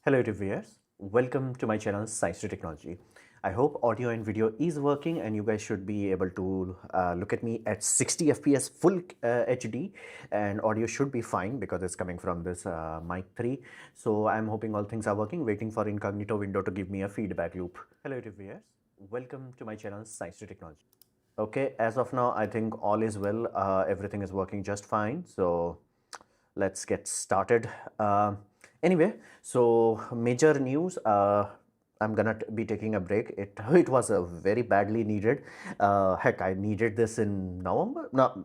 Hello viewers, welcome to my channel Science to Technology. I hope audio and video is working and you guys should be able to look at me at 60 fps full HD, and audio should be fine because it's coming from this mic 3. So I'm hoping all things are working, waiting for incognito window to give me a feedback loop. Hello viewers, welcome to my channel Science to Technology. Okay, as of now I think all is well, everything is working just fine. So let's get started. Anyway, so major news. I'm gonna be taking a break. It was a very badly needed. Heck, I needed this in November. No,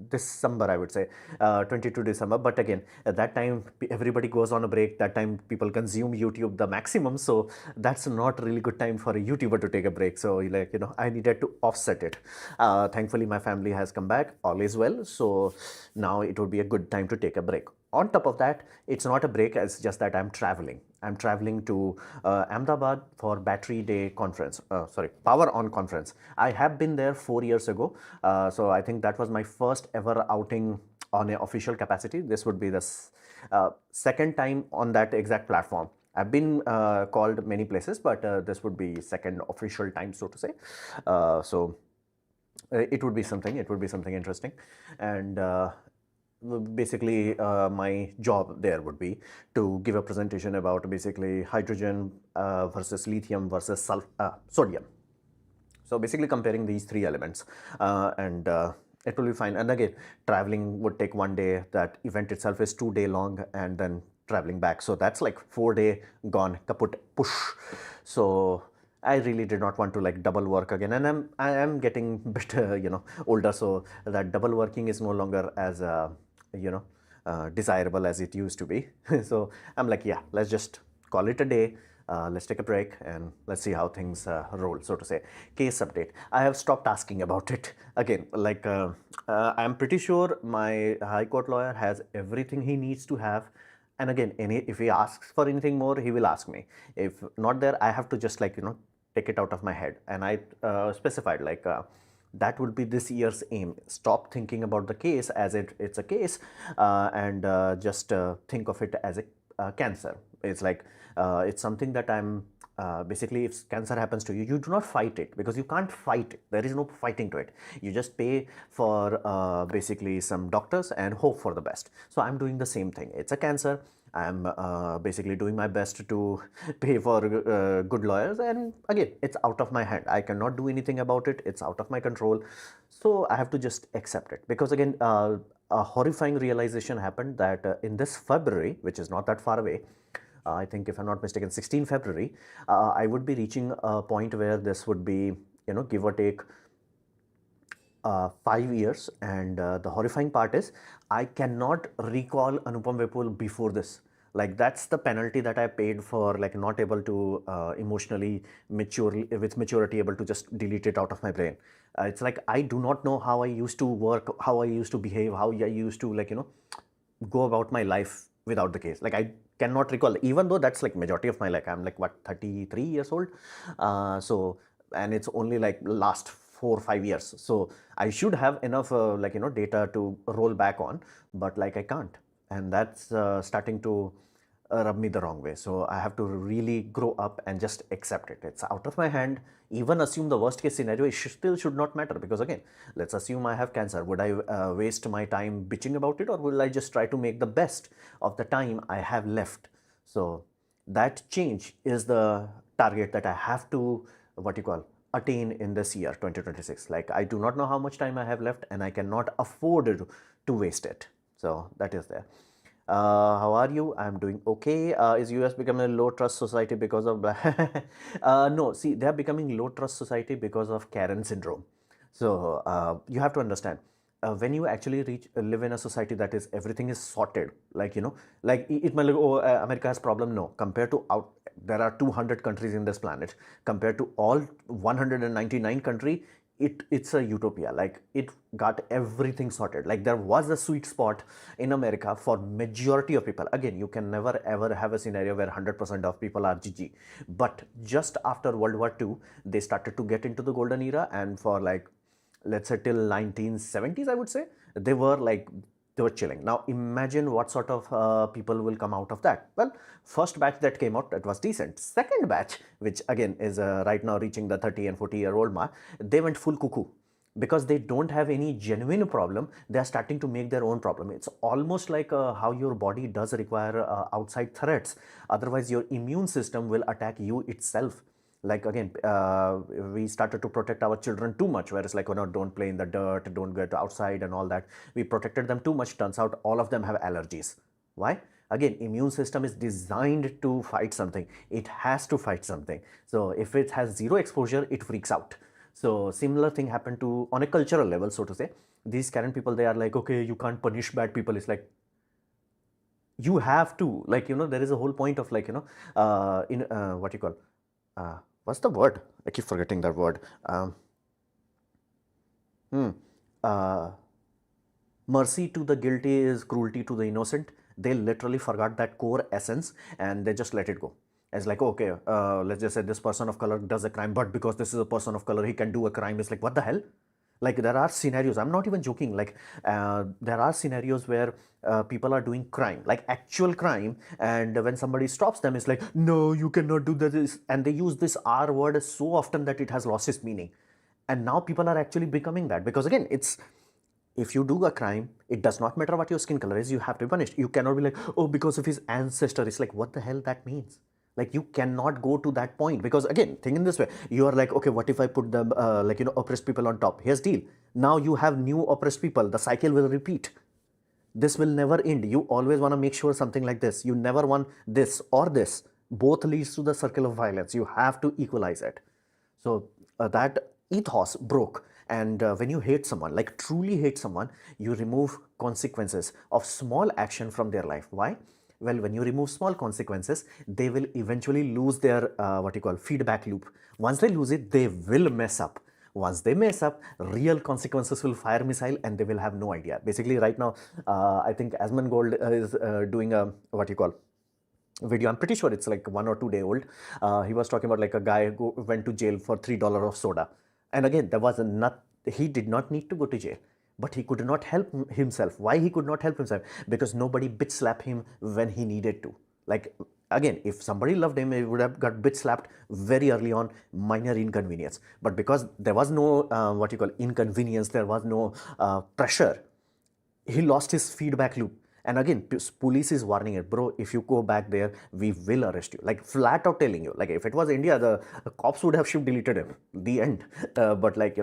December, I would say, 22 December. But again, at that time, everybody goes on a break. That time, people consume YouTube the maximum. So that's not really good time for a YouTuber to take a break. So I needed to offset it. Thankfully, my family has come back. All is well. So now it would be a good time to take a break. On top of that, it's not a break, it's just that I'm traveling. I'm traveling to Ahmedabad for Battery Day conference, Power On conference. I have been there 4 years ago. So I think that was my first ever outing on an official capacity. This would be the second time on that exact platform. I've been called many places, but this would be second official time, so to say. It would be something interesting. And basically my job there would be to give a presentation about basically hydrogen versus lithium versus sodium. So basically comparing these three elements, and it will be fine. And again, traveling would take 1 day. That event itself is 2 day long, and then traveling back. So that's like 4 day gone, kaput, push. So I really did not want to like double work again, and I am getting a bit older, so that double working is no longer as desirable as it used to be. So I'm like, yeah, let's just call it a day. Let's take a break and let's see how things roll, so to say. Case update. I have stopped asking about it again. I'm pretty sure my high court lawyer has everything he needs to have. And again, if he asks for anything more, he will ask me. If not there, I have to just take it out of my head. And I specified that would be this year's aim. Stop thinking about the case as it's a case, and just think of it as a cancer. It's like it's something that I'm basically, if cancer happens to you, you do not fight it because you can't fight it. There is no fighting to it. You just pay for basically some doctors and hope for the best. So I'm doing the same thing. It's a cancer. I'm basically doing my best to pay for good lawyers, and again, it's out of my hand. I cannot do anything about it. It's out of my control. So I have to just accept it, because again, a horrifying realization happened that in this February, which is not that far away, I think if I'm not mistaken, 16 February, I would be reaching a point where this would be, give or take 5 years. And the horrifying part is I cannot recall Anupam Vipul before this. Like, that's the penalty that I paid for not able to emotionally with maturity able to just delete it out of my brain. It's like I do not know how I used to work, how I used to behave, how I used to go about my life without the case. Like, I cannot recall, even though that's like majority of my life. I'm like, what, 33 years old. And it's only like last 4 or 5 years. So I should have enough data to roll back on, but like I can't. And that's starting to rub me the wrong way. So I have to really grow up and just accept it. It's out of my hand. Even assume the worst case scenario, it still should not matter, because again, let's assume I have cancer. Would I waste my time bitching about it, or will I just try to make the best of the time I have left? So that change is the target that I have to, attain in this year 2026. Like, I do not know how much time I have left, and I cannot afford to waste it. So that is there. How are you? I'm doing okay. Is US becoming a low trust society because of no, see, they are becoming low trust society because of Karen syndrome. So you have to understand, when you actually live in a society that is everything is sorted, it might look, oh, America has problem. No, compared to there are 200 countries in this planet. Compared to all 199 country, it's a utopia. Like, it got everything sorted. Like, there was a sweet spot in America for majority of people. Again, you can never ever have a scenario where 100% of people are GG, but just after World War II, they started to get into the golden era. And for let's say till 1970s, I would say, they were like they were chilling. Now imagine what sort of people will come out of that. Well, first batch that came out, that was decent. Second batch, which again is right now reaching the 30 and 40-year-old mark, they went full cuckoo. Because they don't have any genuine problem, they are starting to make their own problem. It's almost like how your body does require outside threats. Otherwise, your immune system will attack you itself. Like again, we started to protect our children too much, whereas like, don't play in the dirt, don't get outside and all that. We protected them too much. Turns out all of them have allergies. Why? Again, immune system is designed to fight something. It has to fight something. So if it has zero exposure, it freaks out. So similar thing happened to, on a cultural level, so to say. These Karen people, they are like, okay, you can't punish bad people. It's like, you have to, like, there is a whole point of like, in what you call, what's the word? I keep forgetting that word. Uh, mercy to the guilty is cruelty to the innocent. They literally forgot that core essence and they just let it go. As like, okay, let's just say this person of color does a crime, but because this is a person of color, he can do a crime. It's like, what the hell? Like, there are scenarios, I'm not even joking, like there are scenarios where people are doing crime, like actual crime, and when somebody stops them, it's like, no, you cannot do that, and they use this R word so often that it has lost its meaning. And now people are actually becoming that, because again, it's, if you do a crime, it does not matter what your skin color is, you have to be punished. You cannot be like, oh, because of his ancestor. It's like, what the hell that means? Like, you cannot go to that point, because again, think in this way. You are like, okay, what if I put the oppressed people on top? Here's deal. Now you have new oppressed people. The cycle will repeat. This will never end. You always want to make sure something like this. You never want this or this. Both leads to the circle of violence. You have to equalize it. So that ethos broke. And when you hate someone, like truly hate someone, you remove consequences of small action from their life. Why? Well, when you remove small consequences, they will eventually lose their feedback loop. Once they lose it, they will mess up. Once they mess up, real consequences will fire missile and they will have no idea. Basically, right now, I think Asmongold is doing a video. I'm pretty sure it's like 1 or 2 day old. He was talking about like a guy who went to jail for $3 of soda. And again, there was he did not need to go to jail, but he could not help himself. Why he could not help himself? Because nobody bitch slapped him when he needed to. Like, again, if somebody loved him, he would have got bitch slapped very early on, minor inconvenience. But because there was no inconvenience, there was no pressure, he lost his feedback loop. And again, police is warning it, bro, if you go back there, we will arrest you. Like, flat out telling you. Like, if it was India, the cops would have deleted him. The end. But like,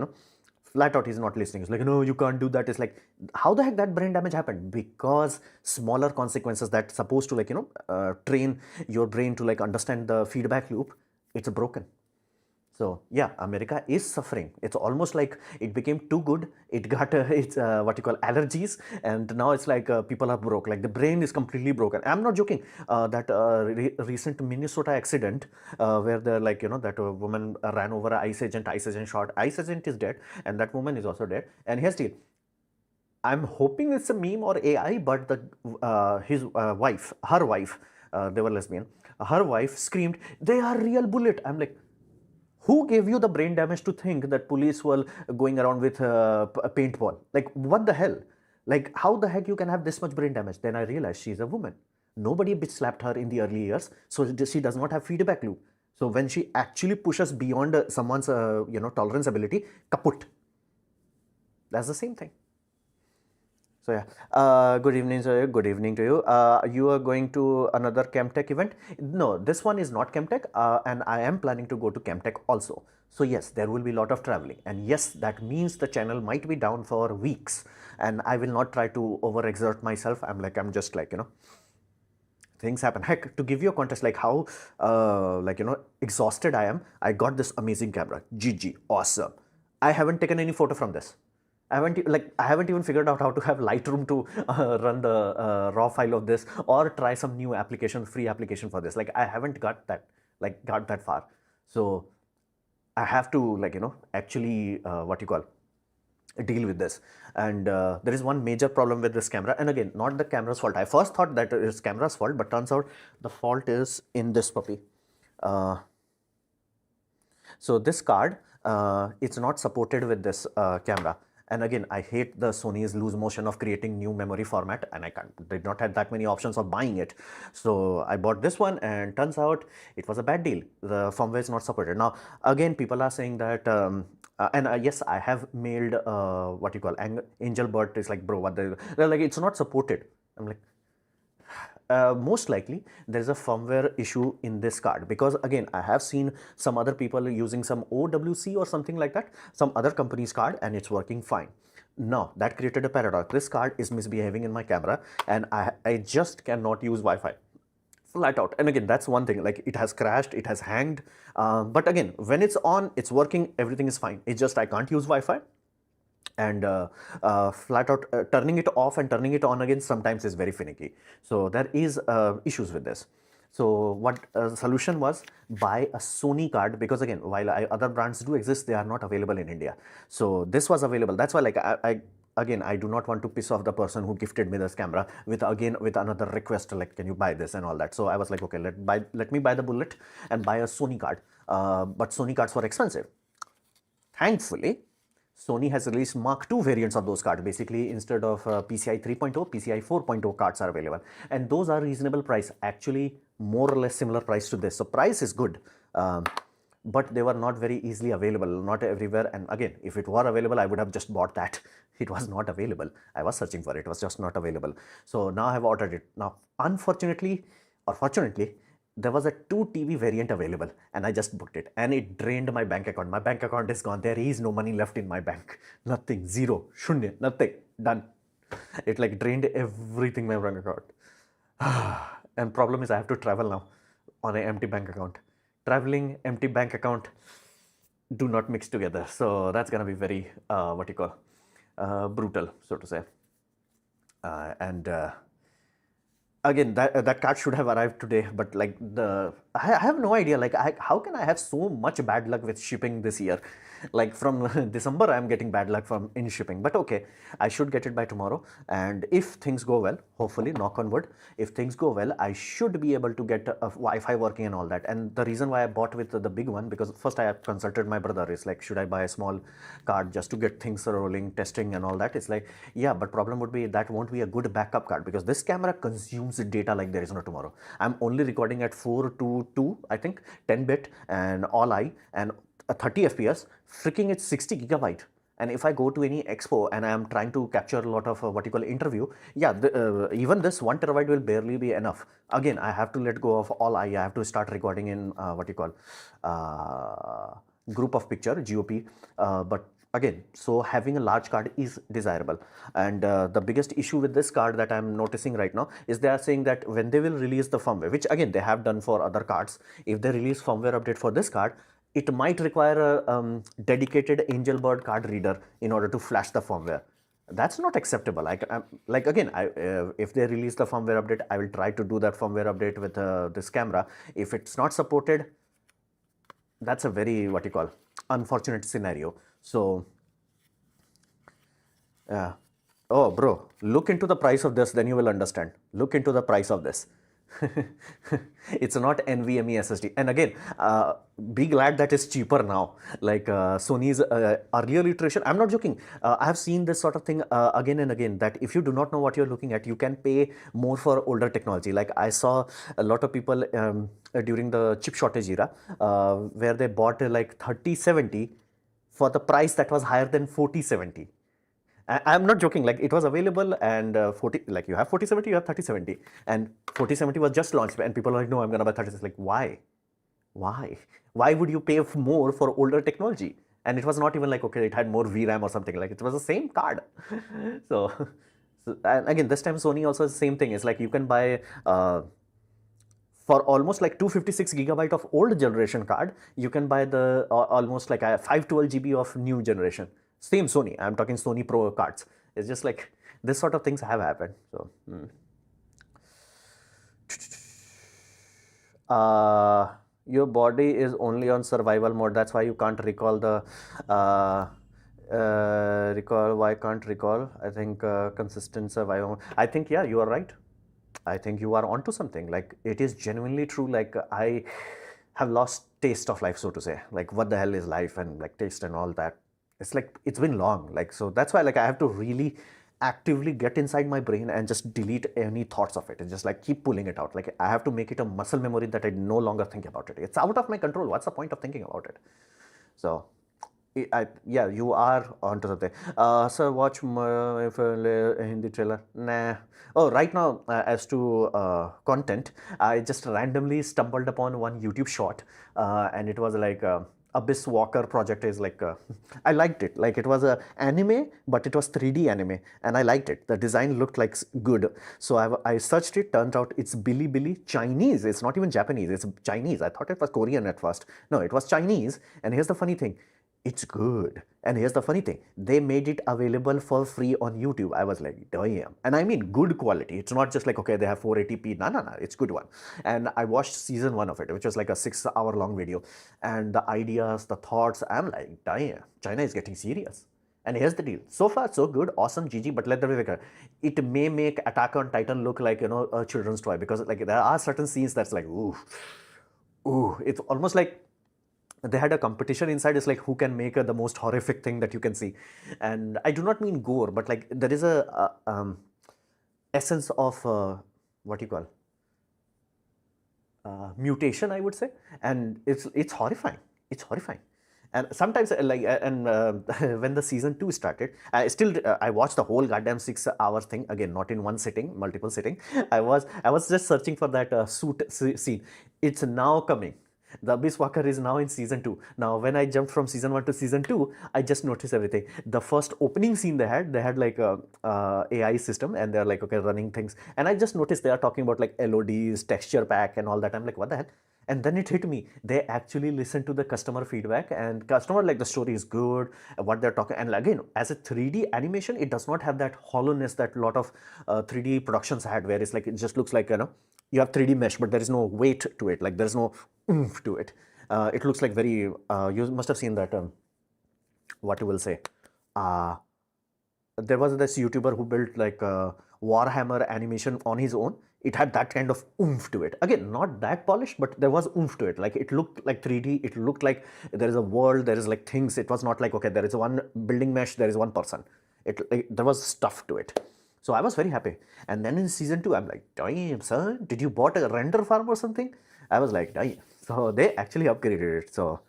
flat out he's not listening. It's like, no, you can't do that. It's like, how the heck that brain damage happened? Because smaller consequences that supposed to train your brain to like understand the feedback loop, it's broken. So yeah, America is suffering. It's almost like it became too good. It got allergies, and now it's like people are broke. Like, the brain is completely broken. I'm not joking. That recent Minnesota accident where that woman ran over an ICE agent. ICE agent shot. ICE agent is dead, and that woman is also dead. And here's the, I'm hoping it's a meme or AI, but his wife, her wife, they were lesbian. Her wife screamed, "They are real bullet." I'm like, who gave you the brain damage to think that police were going around with a paintball? Like, what the hell? Like, how the heck you can have this much brain damage? Then I realized she's a woman. Nobody bitch slapped her in the early years, so she does not have feedback loop. So when she actually pushes beyond someone's tolerance ability, kaput. That's the same thing. So yeah, good evening, sir. Good evening to you. You are going to another Chemtech event? No, this one is not Chemtech, and I am planning to go to Chemtech also. So yes, there will be a lot of traveling, and yes, that means the channel might be down for weeks, and I will not try to overexert myself. I'm just like, things happen. Heck, to give you a context, like how exhausted I am, I got this amazing camera, GG, awesome. I haven't taken any photo from this. I haven't even figured out how to have Lightroom to run the raw file of this, or try some new application, free application for this. Like, I haven't got that far. So I have to actually deal with this. And there is one major problem with this camera, and again, not the camera's fault. I first thought that it is camera's fault, but turns out the fault is in this puppy. So this card, it's not supported with this camera. And again, I hate the Sony's loose motion of creating new memory format, and I did not have that many options of buying it. So I bought this one, and turns out it was a bad deal. The firmware is not supported. Now, again, people are saying that, yes, I have mailed what you call Angel Bird. It's like, bro, what they're like, it's not supported. I'm like, most likely there is a firmware issue in this card, because again, I have seen some other people using some OWC or something like that, some other company's card, and it's working fine. Now that created a paradox. This card is misbehaving in my camera, and I just cannot use Wi-Fi flat out. And again, that's one thing, like it has crashed, it has hanged, but again, when it's on, it's working, everything is fine. It's just I can't use Wi-Fi, and flat out turning it off and turning it on again sometimes is very finicky. So there is issues with this. So what solution was, buy a Sony card, because again, while other brands do exist, they are not available in India. So this was available. That's why, like, again, I do not want to piss off the person who gifted me this camera with another request, like, can you buy this and all that. So I was like, okay, let me buy the bullet and buy a Sony card. But Sony cards were expensive. Thankfully, Sony has released Mark II variants of those cards. Basically, instead of PCI 3.0, PCI 4.0 cards are available. And those are reasonable price, actually more or less similar price to this. So price is good, but they were not very easily available, not everywhere. And again, if it were available, I would have just bought that. It was not available. I was searching for it. It was just not available. So now I have ordered it. Now, unfortunately or fortunately, there was a 2 TB variant available, and I just booked it, and it drained my bank account. My bank account is gone. There is no money left in my bank. Nothing. Zero. Shunya. Nothing. Done. It like drained everything in my bank account. And problem is I have to travel now on an empty bank account. Traveling, empty bank account do not mix together. So that's gonna be very brutal, so to say. Again, that card should have arrived today, but like I have no idea, like how can I have so much bad luck with shipping this year? Like from December, I'm getting bad luck from in shipping, but okay, I should get it by tomorrow. And if things go well, hopefully, knock on wood, if things go well, I should be able to get a Wi-Fi working and all that. And the reason why I bought with the big one, because first I have consulted my brother, is like, should I buy a small card just to get things rolling, testing and all that? It's like, yeah, but problem would be that won't be a good backup card, because this camera consumes data like there is no tomorrow. I'm only recording at 422, I think, 10-bit and all I, and 30 FPS, freaking it's 60 gigabyte. And if I go to any expo and I am trying to capture a lot of interview, yeah, even this 1 terabyte will barely be enough. Again, I have to let go of all I have to start recording in group of picture, GOP, but again, so having a large card is desirable. And the biggest issue with this card that I'm noticing right now is they are saying that when they will release the firmware, which again they have done for other cards, if they release firmware update for this card, it might require a dedicated Angel Bird card reader in order to flash the firmware. That's not acceptable. Like again, if they release the firmware update, I will try to do that firmware update with this camera. If it's not supported, that's a very unfortunate scenario. So oh bro, look into the price of this, then you will understand. Look into the price of this. It's not NVMe SSD. And again, be glad that it's cheaper now. Like Sony's earlier iteration, I'm not joking. I have seen this sort of thing again and again, that if you do not know what you're looking at, you can pay more for older technology. Like I saw a lot of people during the chip shortage era, where they bought like 3070 for the price that was higher than 4070. I'm not joking, like it was available, and 40, like you have 4070, you have 3070, and 4070 was just launched, and people are like, no, I'm gonna buy 30. Like, why? Why would you pay more for older technology? And it was not even like, okay, it had more VRAM or something, like it was the same card. So and again, this time Sony also has the same thing. It's like you can buy for almost like 256 gigabyte of old generation card, you can buy the almost like a 512 GB of new generation. Same Sony, I'm talking Sony Pro cards. It's just like this sort of things have happened. So, your body is only on survival mode. That's why you can't recall the recall. Why can't recall? I think consistent survival. I think, yeah, you are right. I think you are onto something. Like it is genuinely true. Like I have lost taste of life, so to say. Like what the hell is life, and like taste and all that. It's like it's been long. Like, so that's why like I have to really actively get inside my brain and just delete any thoughts of it and just like keep pulling it out. Like I have to make it a muscle memory that I no longer think about it. It's out of my control. What's the point of thinking about it? So yeah, you are onto something. So watch if Hindi trailer. Nah. Oh, right now, as to content, I just randomly stumbled upon one YouTube short, and it was like Abyss Walker project is like I liked it. Like it was a anime, but it was 3D anime, and I liked it. The design looked like good, so I searched it. Turned out it's Bilibili Chinese. It's not even Japanese. It's Chinese. I thought it was Korean at first. No, it was Chinese. And here's the funny thing, it's good. And here's the funny thing, they made it available for free on YouTube. I was like, damn. And I mean good quality. It's not just like, okay, they have 480p. No, no, no, it's good one. And I watched season 1 of it, which was like a 6-hour long video. And the ideas, the thoughts, I'm like, damn, China is getting serious. And here's the deal. So far, so good, awesome, GG, but let the be clear. It may make Attack on Titan look like, a children's toy, because like there are certain scenes that's like, ooh, it's almost like they had a competition inside. It's like who can make the most horrific thing that you can see. And I do not mean gore, but like there is a essence of what you call mutation, I would say. And it's horrifying. It's horrifying. And sometimes and when the season 2 started, I watched the whole goddamn 6 hours thing again, not in one sitting, multiple sitting. I was just searching for that scene. It's now coming. The Abyss Walker is now in season 2. Now, when I jumped from season 1 to season 2, I just noticed everything. The first opening scene they had like a AI system, and they're like, okay, running things. And I just noticed they are talking about like LODs, texture pack, and all that. I'm like, what the hell? And then it hit me. They actually listen to the customer feedback, and customer like the story is good, what they're talking. And again, as a 3D animation, it does not have that hollowness that a lot of 3D productions had, where it's like it just looks like you have 3D mesh, but there is no weight to it. Like there's no oomph to it. It looks like very. You must have seen that. What you will say. Uh, there was this YouTuber who built like a Warhammer animation on his own. It had that kind of oomph to it. Again, not that polished, but there was oomph to it. Like it looked like 3D. It looked like there is a world. There is like things. It was not like, okay, there is one building mesh. There is one person. There was stuff to it. So I was very happy. And then in season 2, I'm like, damn, son, did you bought a render farm or something? I was like, damn. So they actually upgraded it. So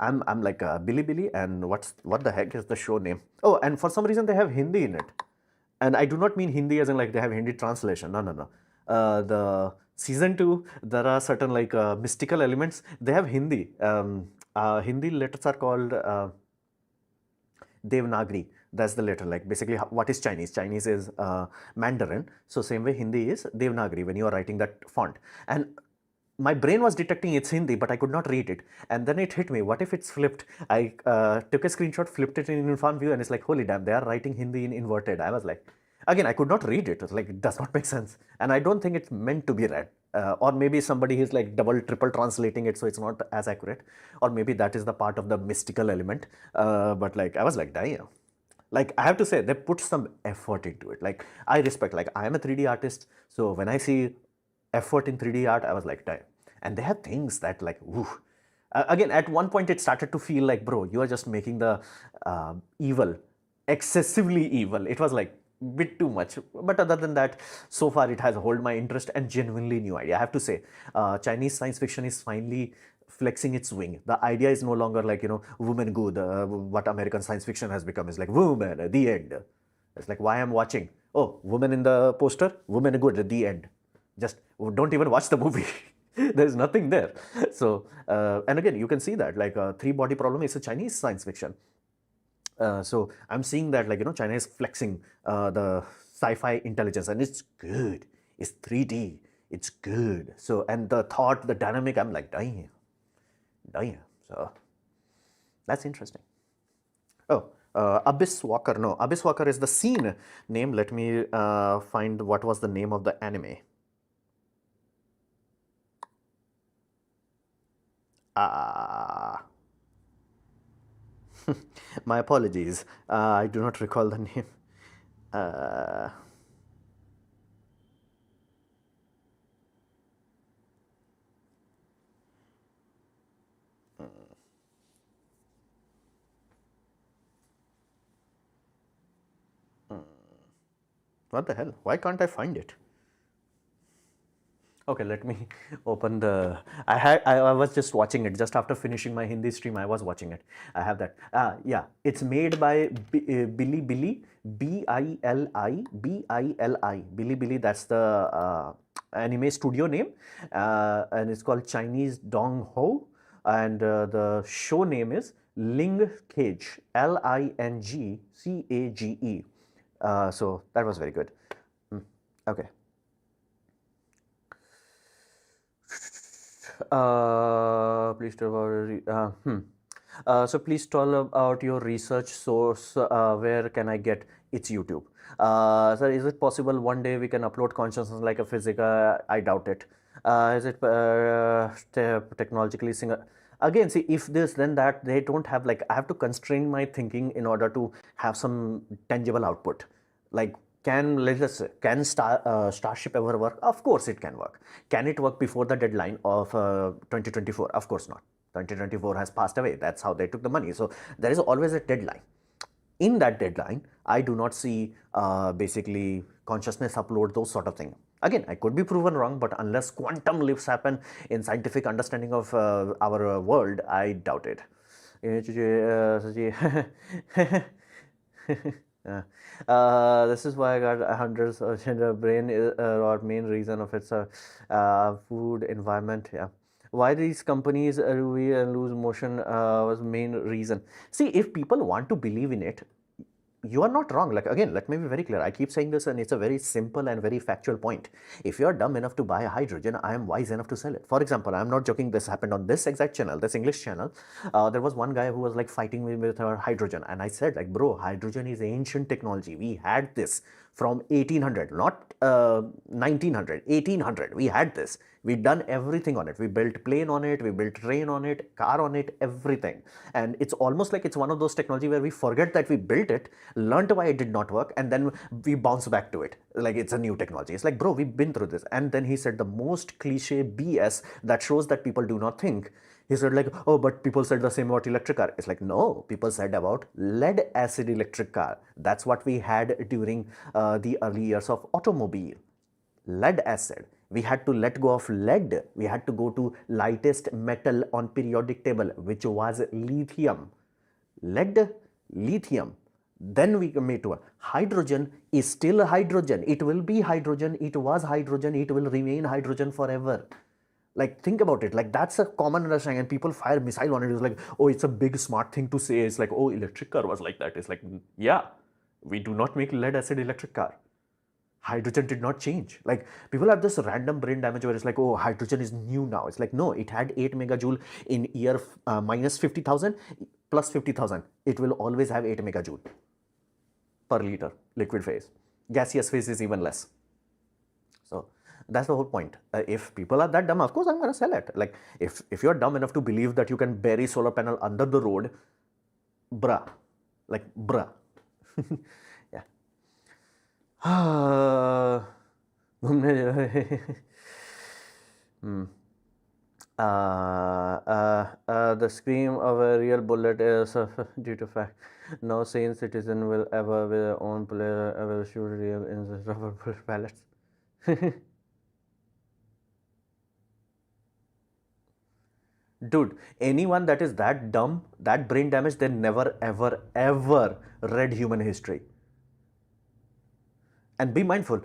I'm like Bilibili, and what the heck is the show name? Oh, and for some reason they have Hindi in it, and I do not mean Hindi as in like they have Hindi translation. No, no, no. The season 2, there are certain like mystical elements. They have Hindi. Hindi letters are called Devanagari. That's the letter. Like basically, what is Chinese? Chinese is Mandarin. So same way Hindi is Devanagari when you are writing that font. And my brain was detecting it's Hindi, but I could not read it. And then it hit me. What if it's flipped? I took a screenshot, flipped it in front view, and it's like, holy damn, they are writing Hindi in inverted. I was like, again, I could not read it. Like, it does not make sense. And I don't think it's meant to be read. Or maybe somebody is like double, triple translating it, so it's not as accurate. Or maybe that is the part of the mystical element. But like, I was like, damn. Like, I have to say, they put some effort into it. Like, I respect, like, I am a 3D artist. So when I see effort in 3D art, I was like, damn. And they have things that like, woo. Again, at one point it started to feel like, bro, you are just making the evil excessively evil. It was like bit too much. But other than that, so far it has held my interest and genuinely new idea. I have to say, Chinese science fiction is finally flexing its wing. The idea is no longer like, woman good. What American science fiction has become is like, woman, the end. It's like, why I'm watching? Oh, woman in the poster, woman good, at the end. Just don't even watch the movie. There's nothing there. So, and again, you can see that like three body problem is a Chinese science fiction. So I'm seeing that like, China is flexing the sci-fi intelligence, and it's good. It's 3D. It's good. So, and the thought, the dynamic, I'm like, damn. So that's interesting. Oh, Abyss Walker. No, Abyss Walker is the scene name. Let me find what was the name of the anime. Ah, my apologies. I do not recall the name. Uh, What the hell? Why can't I find it? Okay, let me open the. I was just watching it just after finishing my Hindi stream. I was watching it. I have that. Yeah, it's made by Bilibili, Billi. Bilibili. That's the anime studio name, and it's called Chinese Dong Ho, and the show name is Ling Cage, Lingcage. So that was very good. Okay. Please tell so please tell about your research source. Where can I get? It's YouTube. So is it possible one day we can upload consciousness like a physics? I doubt it. Is it technologically single? Again, see, if this then that, they don't have, like, I have to constrain my thinking in order to have some tangible output. Like, let's say, can Starship ever work? Of course it can work. Can it work before the deadline of 2024? Of course not. 2024 has passed away. That's how they took the money. So there is always a deadline. In that deadline, I do not see basically consciousness upload, those sort of things. Again, I could be proven wrong, but unless quantum leaps happen in scientific understanding of our world, I doubt it. This is why I got hundreds of brain or main reason of its food environment. Yeah, why these companies we lose motion was main reason. See, if people want to believe in it, you are not wrong. Like, again, let me be very clear. I keep saying this, and it's a very simple and very factual point. If you're dumb enough to buy hydrogen, I am wise enough to sell it. For example, I'm not joking. This happened on this exact channel, this English channel. There was one guy who was like fighting me with our hydrogen, and I said, like, bro, hydrogen is ancient technology. We had this from 1800, not 1900, 1800. We had this. We done everything on it. We built plane on it. We built train on it, car on it, everything. And it's almost like it's one of those technology where we forget that we built it, learned why it did not work, and then we bounce back to it. Like it's a new technology. It's like, bro, we've been through this. And then he said the most cliche BS that shows that people do not think. He said, like, oh, but people said the same about electric car. It's like, no, people said about lead acid electric car. That's what we had during the early years of automobile. Lead acid. We had to let go of lead. We had to go to lightest metal on periodic table, which was lithium. Lead, lithium. Then we made to hydrogen is still hydrogen. It will be hydrogen. It was hydrogen. It will remain hydrogen forever. Like, think about it. Like, that's a common understanding, and people fire missile on it. It's like, oh, it's a big smart thing to say. It's like, oh, electric car was like that. It's like, yeah, we do not make lead acid electric car. Hydrogen did not change. Like, people have this random brain damage where it's like, oh, hydrogen is new now. It's like, no, it had 8 megajoule in year minus 50,000 plus 50,000. It will always have 8 megajoule per liter liquid phase. Gaseous phase is even less. So that's the whole point. If people are that dumb, of course I'm going to sell it. Like, if you're dumb enough to believe that you can bury solar panel under the road, bruh, like, bruh. Yeah. The scream of a real bullet is due to fact. No sane citizen will ever, with their own player, ever shoot real in the rubber bullet pellets. Dude, anyone that is that dumb, that brain damaged, they never, ever, ever read human history. And be mindful,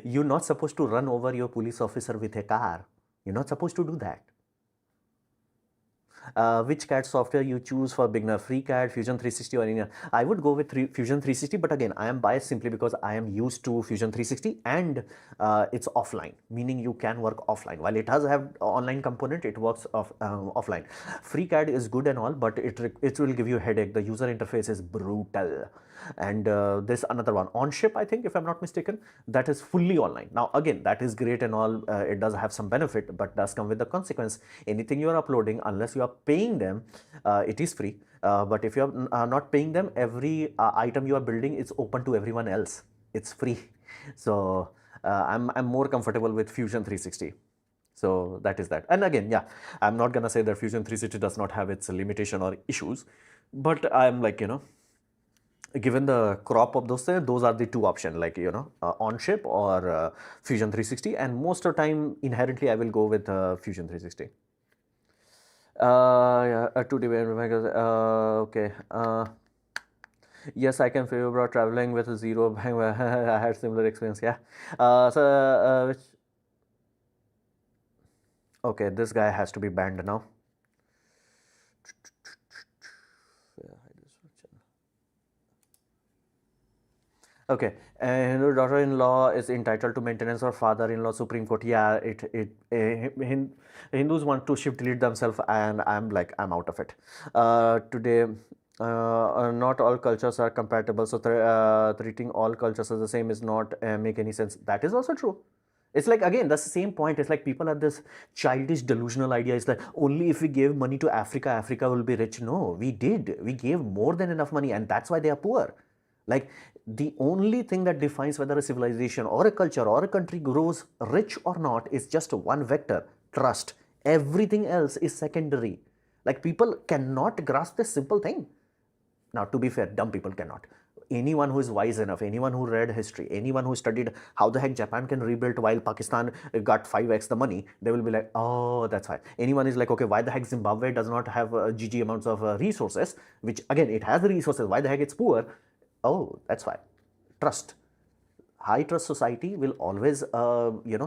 you're not supposed to run over your police officer with a car. You're not supposed to do that. Which CAD software you choose for beginner? FreeCAD, Fusion 360, or any? I would go with Fusion 360, but again, I am biased simply because I am used to Fusion 360 and it's offline, meaning you can work offline. While it does have online component, it works offline. FreeCAD is good and all, but it will give you a headache. The user interface is brutal. And there's another one, OnShip, I think, if I'm not mistaken, that is fully online. Now, again, that is great and all. It does have some benefit, but does come with the consequence. Anything you are uploading, unless you are paying them, it is free. But if you are not paying them, every item you are building is open to everyone else. It's free. So I'm more comfortable with Fusion 360. So that is that. And again, yeah, I'm not gonna say that Fusion 360 does not have its limitation or issues, but I'm like, given the crop of those are the two options, like on chip or Fusion 360, and most of the time inherently I will go with Fusion 360. Yeah, a 2D okay. Yes, I can feel you about traveling with a zero. I had similar experience. Yeah. Which okay, this guy has to be banned now. Okay, and your daughter-in-law is entitled to maintenance or father-in-law, Supreme Court. Yeah, Hindus want to shift delete themselves, and I'm like, I'm out of it. Today, not all cultures are compatible, so treating all cultures as the same is not make any sense. That is also true. It's like, again, that's the same point. It's like people have this childish delusional idea. It's like only if we gave money to Africa, Africa will be rich. No, we did. We gave more than enough money, and that's why they are poor. Like, the only thing that defines whether a civilization or a culture or a country grows rich or not is just one vector: trust. Everything else is secondary. Like, people cannot grasp this simple thing. Now, to be fair, dumb people cannot. Anyone who is wise enough, anyone who read history, anyone who studied how the heck Japan can rebuild while Pakistan got 5x the money, they will be like, oh, that's why. Anyone is like, okay, why the heck Zimbabwe does not have GG amounts of resources, which again, it has the resources, why the heck it's poor? Oh, that's why. Trust. High trust society will always,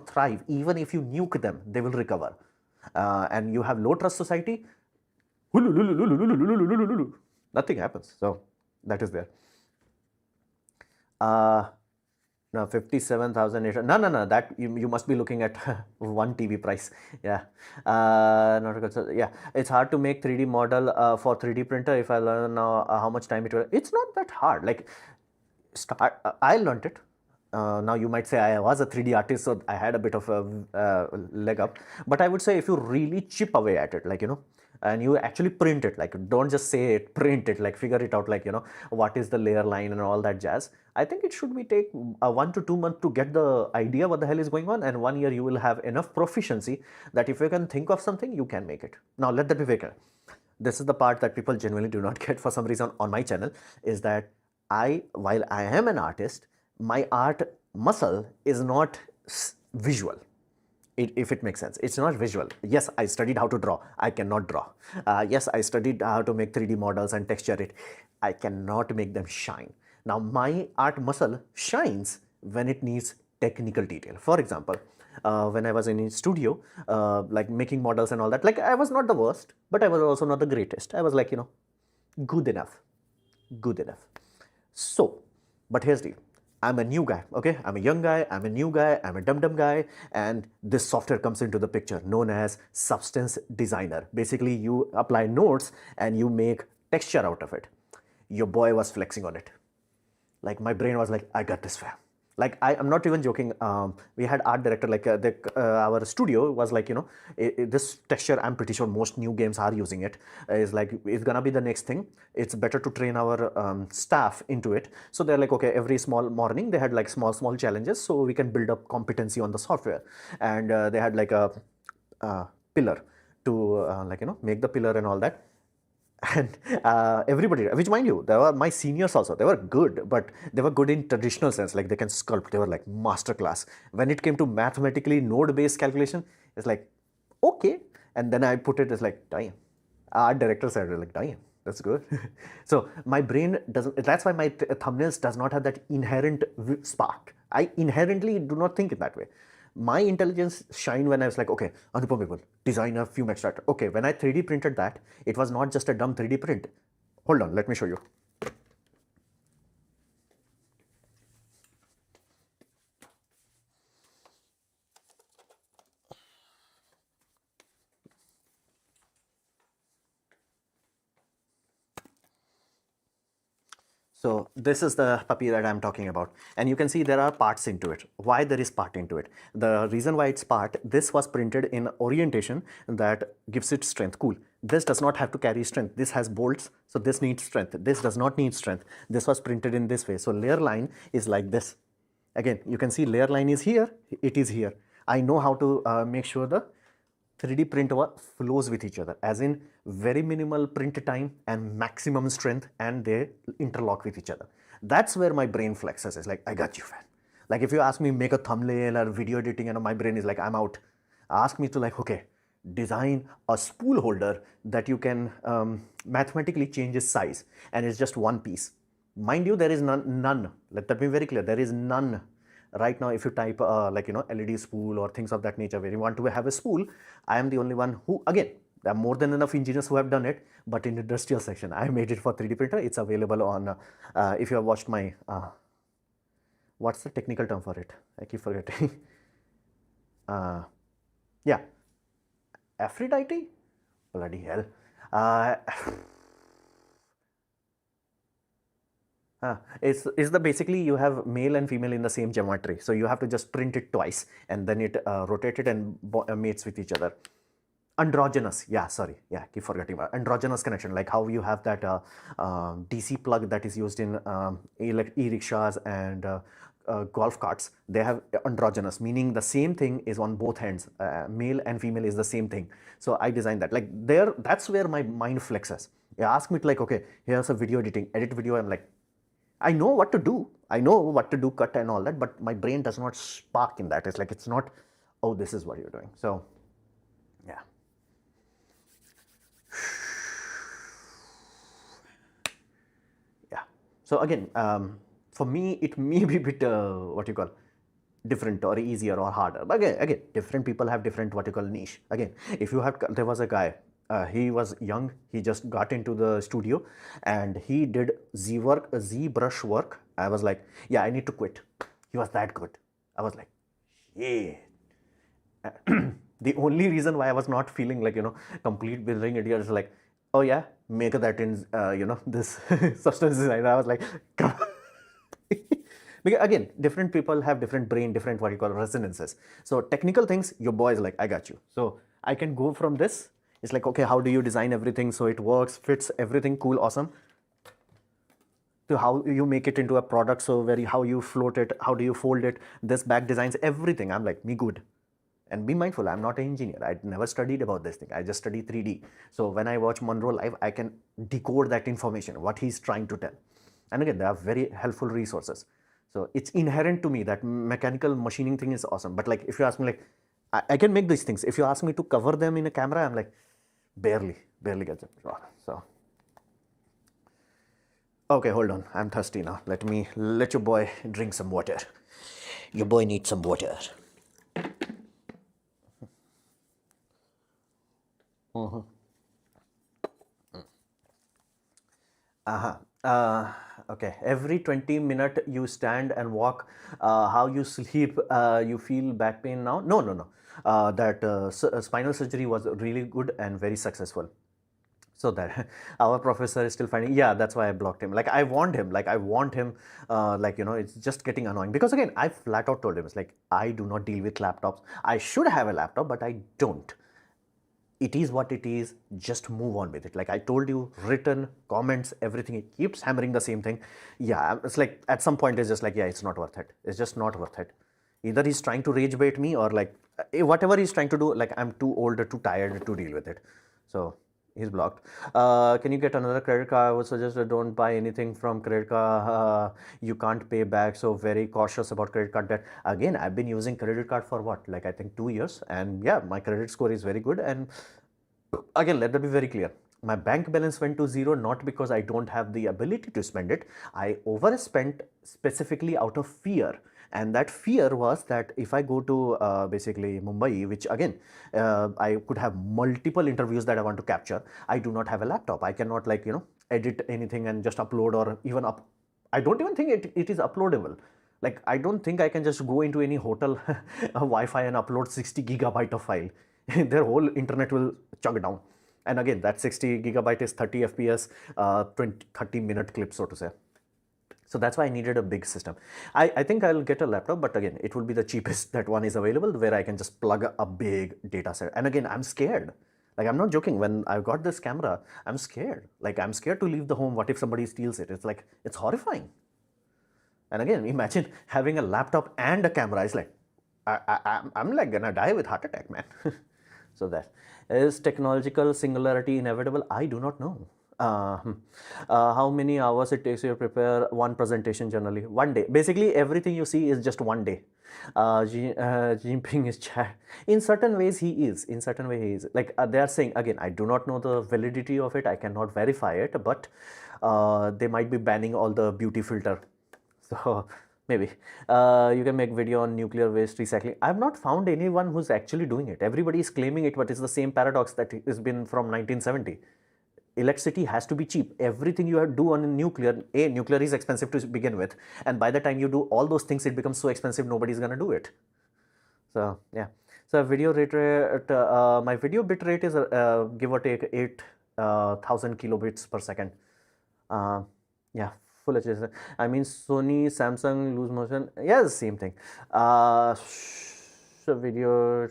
thrive. Even if you nuke them, they will recover. And you have low trust society, nothing happens. So that is there. No, 57,800. No. That you must be looking at one TV price. Yeah. Not a good. Yeah. It's hard to make 3D model for 3D printer. If I learn now how much time it will. It's not that hard. Like, I learned it. Now you might say I was a 3D artist, so I had a bit of a leg up. But I would say if you really chip away at it, like, and you actually print it, like, don't just say it, print it, like, figure it out, like, what is the layer line and all that jazz. I think it should be take 1 to 2 months to get the idea what the hell is going on, and 1 year you will have enough proficiency that if you can think of something, you can make it. Now, let that be very clear. This is the part that people genuinely do not get for some reason on my channel, is that while I am an artist, my art muscle is not visual. If it makes sense, it's not visual. Yes, I studied how to draw. I cannot draw. Yes, I studied how to make 3D models and texture it. I cannot make them shine. Now, my art muscle shines when it needs technical detail. For example, when I was in a studio, like making models and all that, like, I was not the worst, but I was also not the greatest. I was like, good enough. Good enough. So, but here's the deal. I'm a new guy, okay? I'm a young guy, I'm a new guy, I'm a dumb guy, and this software comes into the picture known as Substance Designer. Basically, you apply nodes and you make texture out of it. Your boy was flexing on it. Like, my brain was like, I got this, fam. Like, I'm not even joking. We had art director, like our studio was like, this texture, I'm pretty sure most new games are using it, is like, it's gonna be the next thing. It's better to train our staff into it. So they're like, okay, every small morning they had like small challenges so we can build up competency on the software. And they had like a pillar to make the pillar and all that. And everybody, which mind you, they were my seniors also, they were good, but they were good in traditional sense, like they can sculpt, they were like masterclass. When it came to mathematically node-based calculation, it's like, okay. And then I put it as like, damn. Our director said, like, damn, that's good. So my brain doesn't, that's why my thumbnails does not have that inherent spark. I inherently do not think it that way. My intelligence shined when I was like, okay, Anupam Vipul, design a fume extractor. Okay, when I 3D printed that, it was not just a dumb 3D print. Hold on, let me show you. So this is the puppy that I'm talking about. And you can see there are parts into it. Why there is part into it? The reason why it's part, this was printed in orientation that gives it strength. Cool. This does not have to carry strength. This has bolts, so this needs strength. This does not need strength. This was printed in this way. So layer line is like this. Again, you can see layer line is here, it is here. I know how to make sure the 3D print flows with each other, as in very minimal print time and maximum strength, and they interlock with each other. That's where my brain flexes. It's like, I got you, fan. Like if you ask me make a thumbnail or video editing, and my brain is like, I'm out. Ask me to like, okay, design a spool holder that you can mathematically change its size, and it's just one piece. Mind you, there is none. Let that be very clear. There is none right now. If you type like LED spool or things of that nature where you want to have a spool, I am the only one who, again, there are more than enough engineers who have done it, but in industrial section, I made it for 3D printer. It's available on, if you have watched my, what's the technical term for it? I keep forgetting. Yeah, Aphrodite? Bloody hell. It's the basically you have male and female in the same geometry. So you have to just print it twice and then it rotated and mates with each other. Androgynous, yeah, sorry, yeah, keep forgetting about androgynous connection, like how you have that DC plug that is used in e-rickshaws and golf carts. They have androgynous, meaning the same thing is on both ends. Male and female is the same thing. So I designed that. Like there, that's where my mind flexes. You ask me to like, okay, here's a video editing, edit video. I'm like, I know what to do. I know what to do, cut and all that, but my brain does not spark in that. It's like, it's not, oh, this is what you're doing. So, yeah. Yeah. So again, for me, it may be a bit, what you call, different or easier or harder. But again, different people have different what you call niche. Again, if you have, there was a guy, he was young, he just got into the studio and he did ZBrush work. I was like, yeah, I need to quit. He was that good. I was like, yeah. The only reason why I was not feeling like, complete building idiot is like, oh yeah, make that in, this substance design. I was like, come on. Because again, different people have different brain, different what you call resonances. So technical things, your boy is like, I got you. So I can go from this. It's like, okay, how do you design everything so it works, fits, everything cool, awesome, to how you make it into a product, so how you float it, how do you fold it, this back designs, everything. I'm like, me good. And be mindful, I'm not an engineer. I never studied about this thing. I just study 3D. So when I watch Monroe live, I can decode that information, what he's trying to tell. And again, there are very helpful resources. So it's inherent to me that mechanical machining thing is awesome. But like, if you ask me like, I can make these things. If you ask me to cover them in a camera, I'm like, barely get them. So, okay, hold on. I'm thirsty now. Let your boy drink some water. Your boy needs some water. Okay, every 20 minutes you stand and walk. How you sleep, you feel back pain now? No. That spinal surgery was really good and very successful. So that our professor is still finding, yeah, that's why I blocked him. Like I want him, it's just getting annoying. Because again, I flat out told him, it's like, I do not deal with laptops. I should have a laptop, but I don't. It is what it is, just move on with it. Like I told you, written, comments, everything, it keeps hammering the same thing. Yeah, it's like at some point it's just like, yeah, it's not worth it. It's just not worth it. Either he's trying to rage bait me or like, whatever he's trying to do, like I'm too old or too tired to deal with it. So he's blocked. Can you get another credit card? I would suggest don't buy anything from credit card. You can't pay back, so very cautious about credit card debt. Again, I've been using credit card for what? Like I think 2 years, and yeah, my credit score is very good. And again, let that be very clear. My bank balance went to zero not because I don't have the ability to spend it. I overspent specifically out of fear. And that fear was that if I go to basically Mumbai, which again, I could have multiple interviews that I want to capture. I do not have a laptop. I cannot edit anything and just upload or even up. I don't even think it is uploadable. Like, I don't think I can just go into any hotel Wi-Fi and upload 60 gigabyte of file. Their whole internet will chug down. And again, that 60 gigabyte is 30 FPS, 30-minute clip, so to say. So that's why I needed a big system. I think I'll get a laptop, but again, it will be the cheapest that one is available where I can just plug a big data set. And again, I'm scared. Like, I'm not joking. When I got this camera, I'm scared. Like, I'm scared to leave the home. What if somebody steals it? It's like, it's horrifying. And again, imagine having a laptop and a camera. It's like, I'm like gonna die with heart attack, man. So that is technological singularity inevitable? I do not know. How many hours it takes you to prepare one presentation generally? One day. Basically, everything you see is just one day. Jinping is chat. In certain ways, he is. In certain way, he is. Like they are saying again. I do not know the validity of it. I cannot verify it, but they might be banning all the beauty filter. So maybe you can make video on nuclear waste recycling. I have not found anyone who's actually doing it. Everybody is claiming it, but it's the same paradox that has been from 1970. Electricity has to be cheap. Everything you have to do on nuclear, nuclear is expensive to begin with, and by the time you do all those things, it becomes so expensive nobody's gonna do it. So yeah. So video rate, my video bit rate is give or take 8,000 kilobits per second. Yeah, full HD. I mean, Sony, Samsung, lose motion. Yeah, same thing. So video.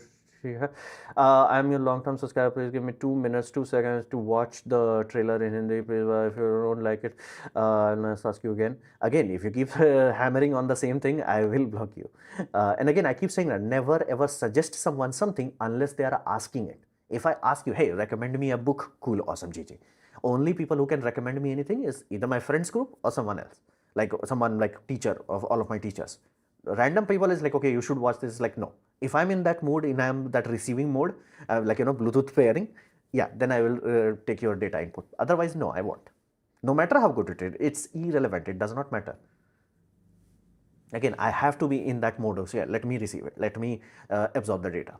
I'm your long-term subscriber. Please give me 2 minutes, 2 seconds to watch the trailer in Hindi. Please, if you don't like it, I'll ask you again. Again, if you keep hammering on the same thing, I will block you. And again, I keep saying that never ever suggest someone something unless they are asking it. If I ask you, hey, recommend me a book, cool, awesome, GG. Only people who can recommend me anything is either my friends group or someone else, like someone like teacher of all of my teachers. Random people is like, okay, you should watch this. Like, no. If I'm in that mode, in I'm that receiving mode, like, you know, Bluetooth pairing, yeah, then I will take your data input. Otherwise, no, I won't. No matter how good it is, it's irrelevant. It does not matter. Again, I have to be in that mode. So yeah, let me receive it. Let me absorb the data.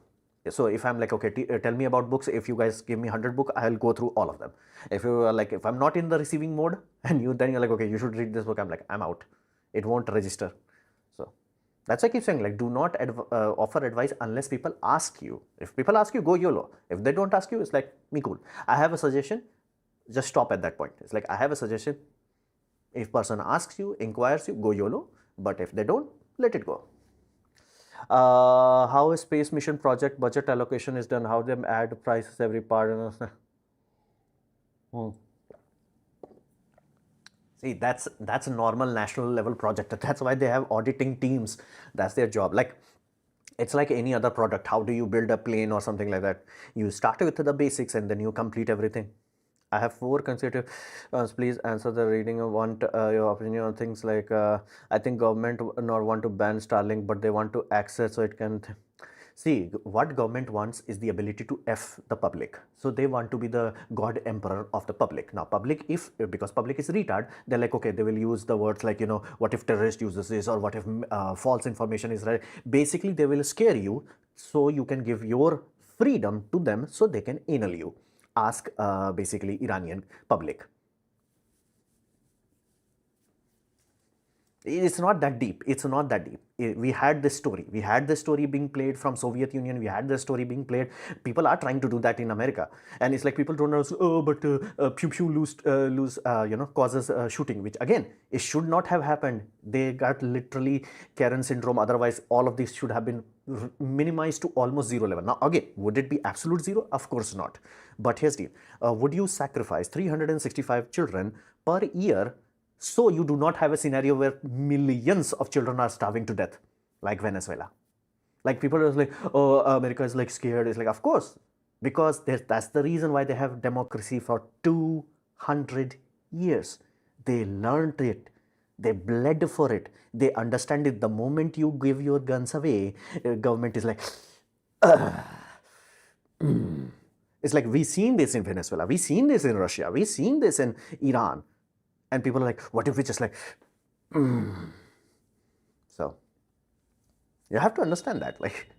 So if I'm like, okay, tell me about books. If you guys give me 100 books, I'll go through all of them. If you are like, if I'm not in the receiving mode and then you're like, okay, you should read this book, I'm like, I'm out. It won't register. So that's why I keep saying, like, do not offer advice unless people ask you. If people ask you, go YOLO. If they don't ask you, it's like, me cool. I have a suggestion. Just stop at that point. It's like, I have a suggestion. If person asks you, inquires you, go YOLO. But if they don't, let it go. How a space mission project budget allocation is done, how they add prices every part. See, that's a normal national level project. That's why they have auditing teams. That's their job. Like, it's like any other product. How do you build a plane or something like that? You start with the basics and then you complete everything. I have 4 consecutive please answer the reading. I want your opinion on things like I think government not want to ban Starlink, but they want to access so it can see what government wants is the ability to F the public. So they want to be the god emperor of the public. Now public, if because public is retard, they're like, okay, they will use the words like, you know, what if terrorist uses this, or what if false information is right. Basically they will scare you so you can give your freedom to them so they can anal you. Ask basically Iranian public. It's not that deep. It's not that deep. We had this story. We had this story being played from Soviet Union. We had this story being played. People are trying to do that in America, and it's like people don't know. Oh, but pew pew lose you know, causes shooting, which again it should not have happened. They got literally Karen syndrome. Otherwise, all of this should have been minimized to almost 0 level. Now again, would it be absolute 0? Of course not. But here's the deal. Would you sacrifice 365 children per year so you do not have a scenario where millions of children are starving to death like Venezuela? Like people are like, oh, America is like scared. It's like, of course, because that's the reason why they have democracy for 200 years. They learned it. They bled for it. They understand it. The moment you give your guns away, government is like, it's like, we've seen this in Venezuela. We've seen this in Russia. We've seen this in Iran. And people are like, what if we just like, So you have to understand that, like,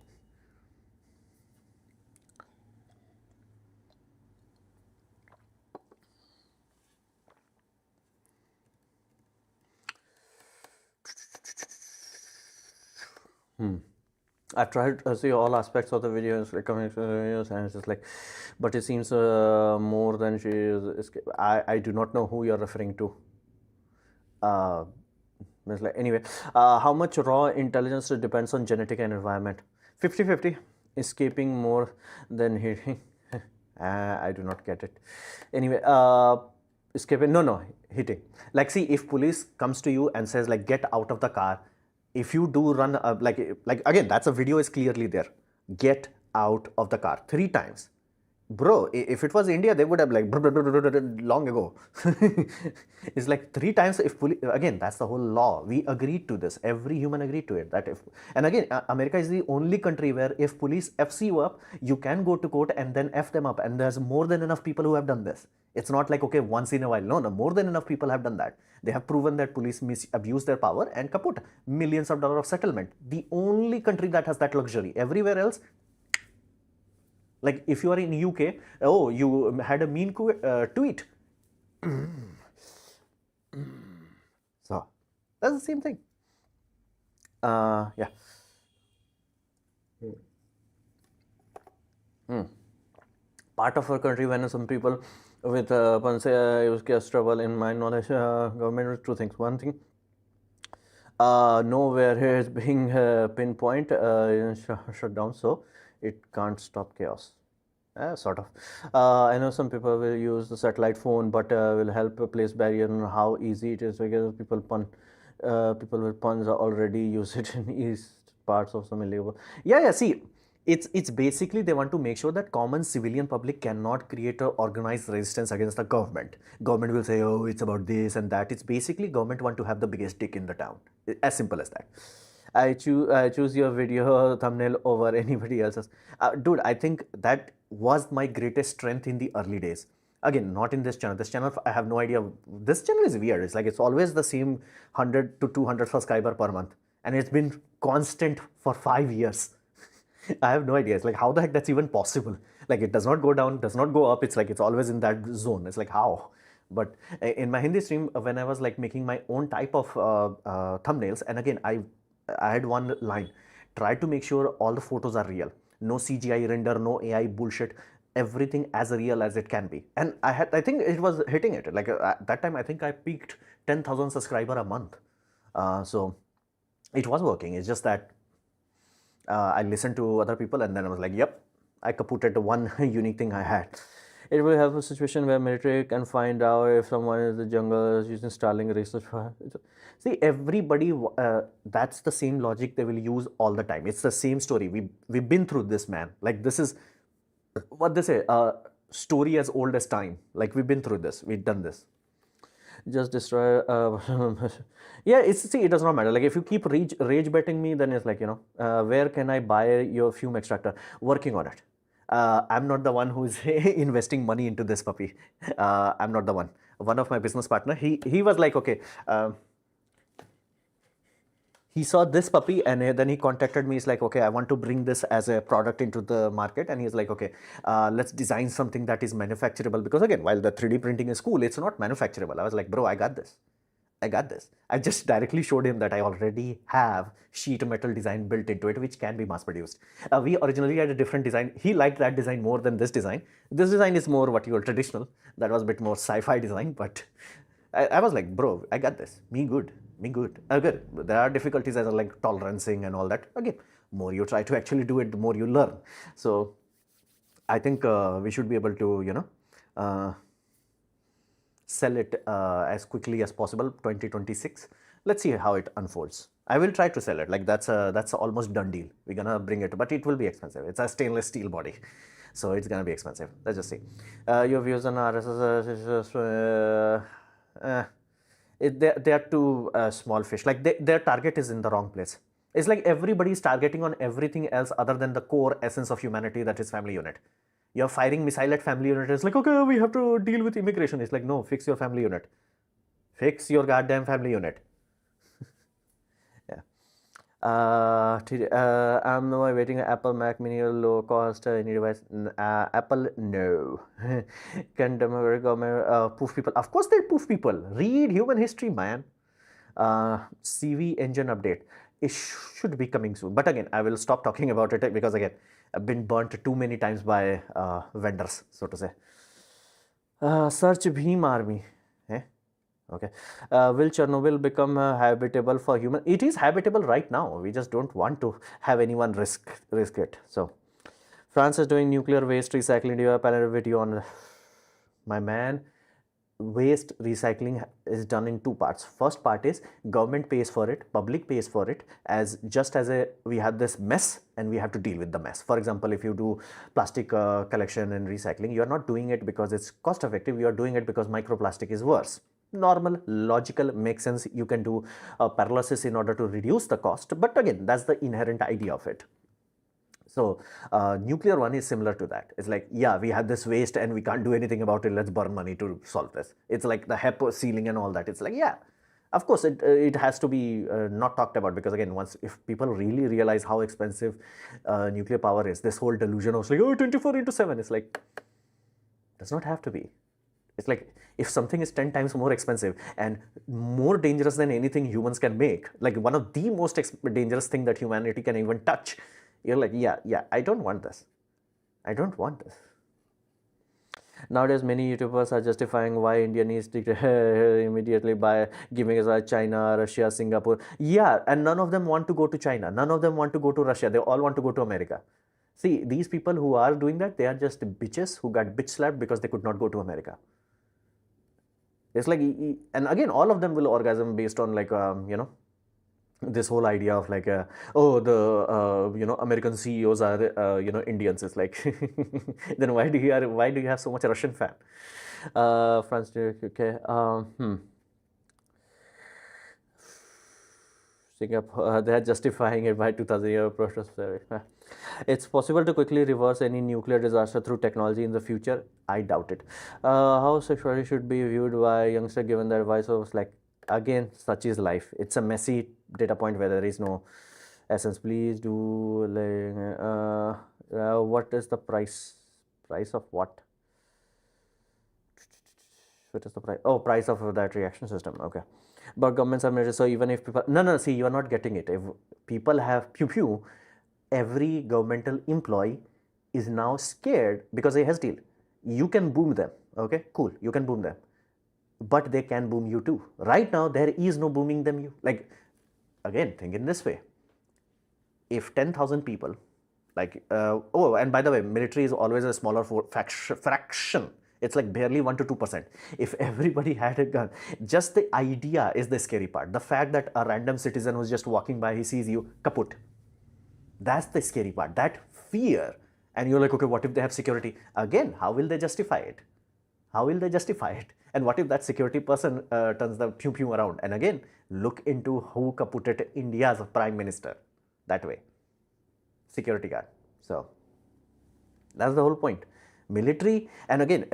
I've tried to see all aspects of the videos, like videos, and it's just like, but it seems more than she is. I do not know who you're referring to. It's like, anyway, how much raw intelligence depends on genetic and environment? 50-50. Escaping more than hitting. I do not get it. Anyway, escaping, no, hitting. Like, see, if police comes to you and says like, get out of the car, if you do run like again, that's a video is clearly there. Get out of the car 3 times. Bro, if it was India, they would have like long ago. It's like 3 times. If police, again, that's the whole law. We agreed to this. Every human agreed to it. That if, and again, America is the only country where if police F's you up, you can go to court and then F them up. And there's more than enough people who have done this. It's not like, okay, once in a while. No, more than enough people have done that. They have proven that police abuse their power and kaput. Millions of dollars of settlement. The only country that has that luxury. Everywhere else, like if you are in UK, oh, you had a mean tweet. So that's the same thing. Yeah. Part of our country, when some people with trouble, in my knowledge, government with two things. One thing, nowhere here is being pinpoint shut down, so it can't stop chaos. Sort of. I know some people will use the satellite phone, but will help place barrier on how easy it is, because people with puns already use it in east parts of some illegal. Yeah. See, it's basically they want to make sure that common civilian public cannot create a organized resistance against the government. Government will say, oh, it's about this and that. It's basically government want to have the biggest dick in the town. As simple as that. I choose your video thumbnail over anybody else's. Dude, I think that was my greatest strength in the early days. Again, not in this channel. This channel, I have no idea. This channel is weird. It's like it's always the same 100 to 200 subscriber per month. And it's been constant for 5 years. I have no idea. It's like, how the heck that's even possible? Like, it does not go down, does not go up. It's like, it's always in that zone. It's like, how? But in my Hindi stream, when I was like making my own type of thumbnails, and again, I had one line, try to make sure all the photos are real. No CGI render, no AI bullshit, everything as real as it can be. And I think it was hitting it. Like at that time, I think I peaked 10,000 subscriber a month. So it was working. It's just that I listened to other people and then I was like, yep, I kaputted one unique thing I had. It will have a situation where military can find out if someone in the jungle is using Starlink research. See, everybody, that's the same logic they will use all the time. It's the same story. We've been through this, man. Like, this is what they say, story as old as time. Like, we've been through this. We've done this. Just destroy. Yeah, see, it does not matter. Like, if you keep rage betting me, then it's like, you know, where can I buy your fume extractor? Working on it. I'm not the one who's investing money into this puppy. I'm not the one. One of my business partner, he was like, okay, he saw this puppy and then he contacted me. He's like, okay, I want to bring this as a product into the market. And he's like, okay, let's design something that is manufacturable. Because again, while the 3D printing is cool, it's not manufacturable. I was like, bro, I got this. I got this. I just directly showed him that I already have sheet metal design built into it, which can be mass produced. We originally had a different design. He liked that design more than this design. This design is more what you call traditional. That was a bit more sci-fi design, but I was like, bro, I got this. Me good. Me good. Good. There are difficulties as like tolerancing and all that. Again, more you try to actually do it, the more you learn. So I think we should be able to, you know, sell it as quickly as possible, 2026. Let's see how it unfolds. I will try to sell it. Like that's almost done deal. We're gonna bring it, but it will be expensive. It's a stainless steel body, so it's gonna be expensive. Let's just see. Your views on RSS? They are too small fish. Like their target is in the wrong place. It's like everybody is targeting on everything else other than the core essence of humanity, that is family unit. You're firing missile at family unit. It's like, okay, we have to deal with immigration. It's like, no, fix your family unit. Fix your goddamn family unit. Yeah. I'm waiting Apple Mac Mini low cost any device. Apple, no. Can democratic government poof people? Of course they poof people. Read human history, man. CV engine update. It should be coming soon. But again, I will stop talking about it because again, I've been burnt too many times by vendors, so to say. Search Bhim Army. Eh? Okay. Will Chernobyl become habitable for human? It is habitable right now. We just don't want to have anyone risk it. So, France is doing nuclear waste recycling. Do you have a video on my man? waste recycling is done in two parts. First part is government pays for it, public pays for it, as just as we have this mess and we have to deal with the mess. For example, if you do plastic collection and recycling, you are not doing it because it's cost effective, you are doing it because microplastic is worse. Normal, logical, makes sense. You can do pyrolysis in order to reduce the cost, but again, that's the inherent idea of it. So nuclear one is similar to that. It's like, yeah, we have this waste and we can't do anything about it. Let's burn money to solve this. It's like the HEP ceiling and all that. It's like, yeah, of course, it has to be not talked about, because again, once if people really realize how expensive nuclear power is, this whole delusion of like, oh, 24/7, it's like, does not have to be. It's like, if something is 10 times more expensive and more dangerous than anything humans can make, like one of the most dangerous thing that humanity can even touch, you're like, yeah, I don't want this. I don't want this. Nowadays, many YouTubers are justifying why India needs to immediately by giving us China, Russia, Singapore. Yeah, and none of them want to go to China. None of them want to go to Russia. They all want to go to America. See, these people who are doing that, they are just bitches who got bitch slapped because they could not go to America. It's like, and again, all of them will orgasm based on like, this whole idea of like, oh, the American CEOs are Indians. It's like, then why do you have so much Russian fan? France, okay. Singapore, they are justifying it by 2000 year process. It's possible to quickly reverse any nuclear disaster through technology in the future. I doubt it. How sexuality should be viewed by a youngster given the advice of like, again, such is life. It's a messy data point where there is no essence. Please do what is the price of what? What is the price? Oh, price of that reaction system. Okay. But governments are measured, so even if people, no, see, you are not getting it. If people have pew, every governmental employee is now scared because he has deal. You can boom them, okay, cool, you can boom them, but they can boom you too. Right now, there is no booming them you. Like, again, think in this way. If 10,000 people, like, oh, and by the way, military is always a smaller fraction. It's like barely 1 to 2%. If everybody had a gun, just the idea is the scary part. The fact that a random citizen who's just walking by, he sees you, kaput. That's the scary part, that fear. And you're like, okay, what if they have security? Again, how will they justify it? How will they justify it? And what if that security person turns the pew around? And again, look into who kaputted India's prime minister that way. Security guard. So that's the whole point. Military, and again,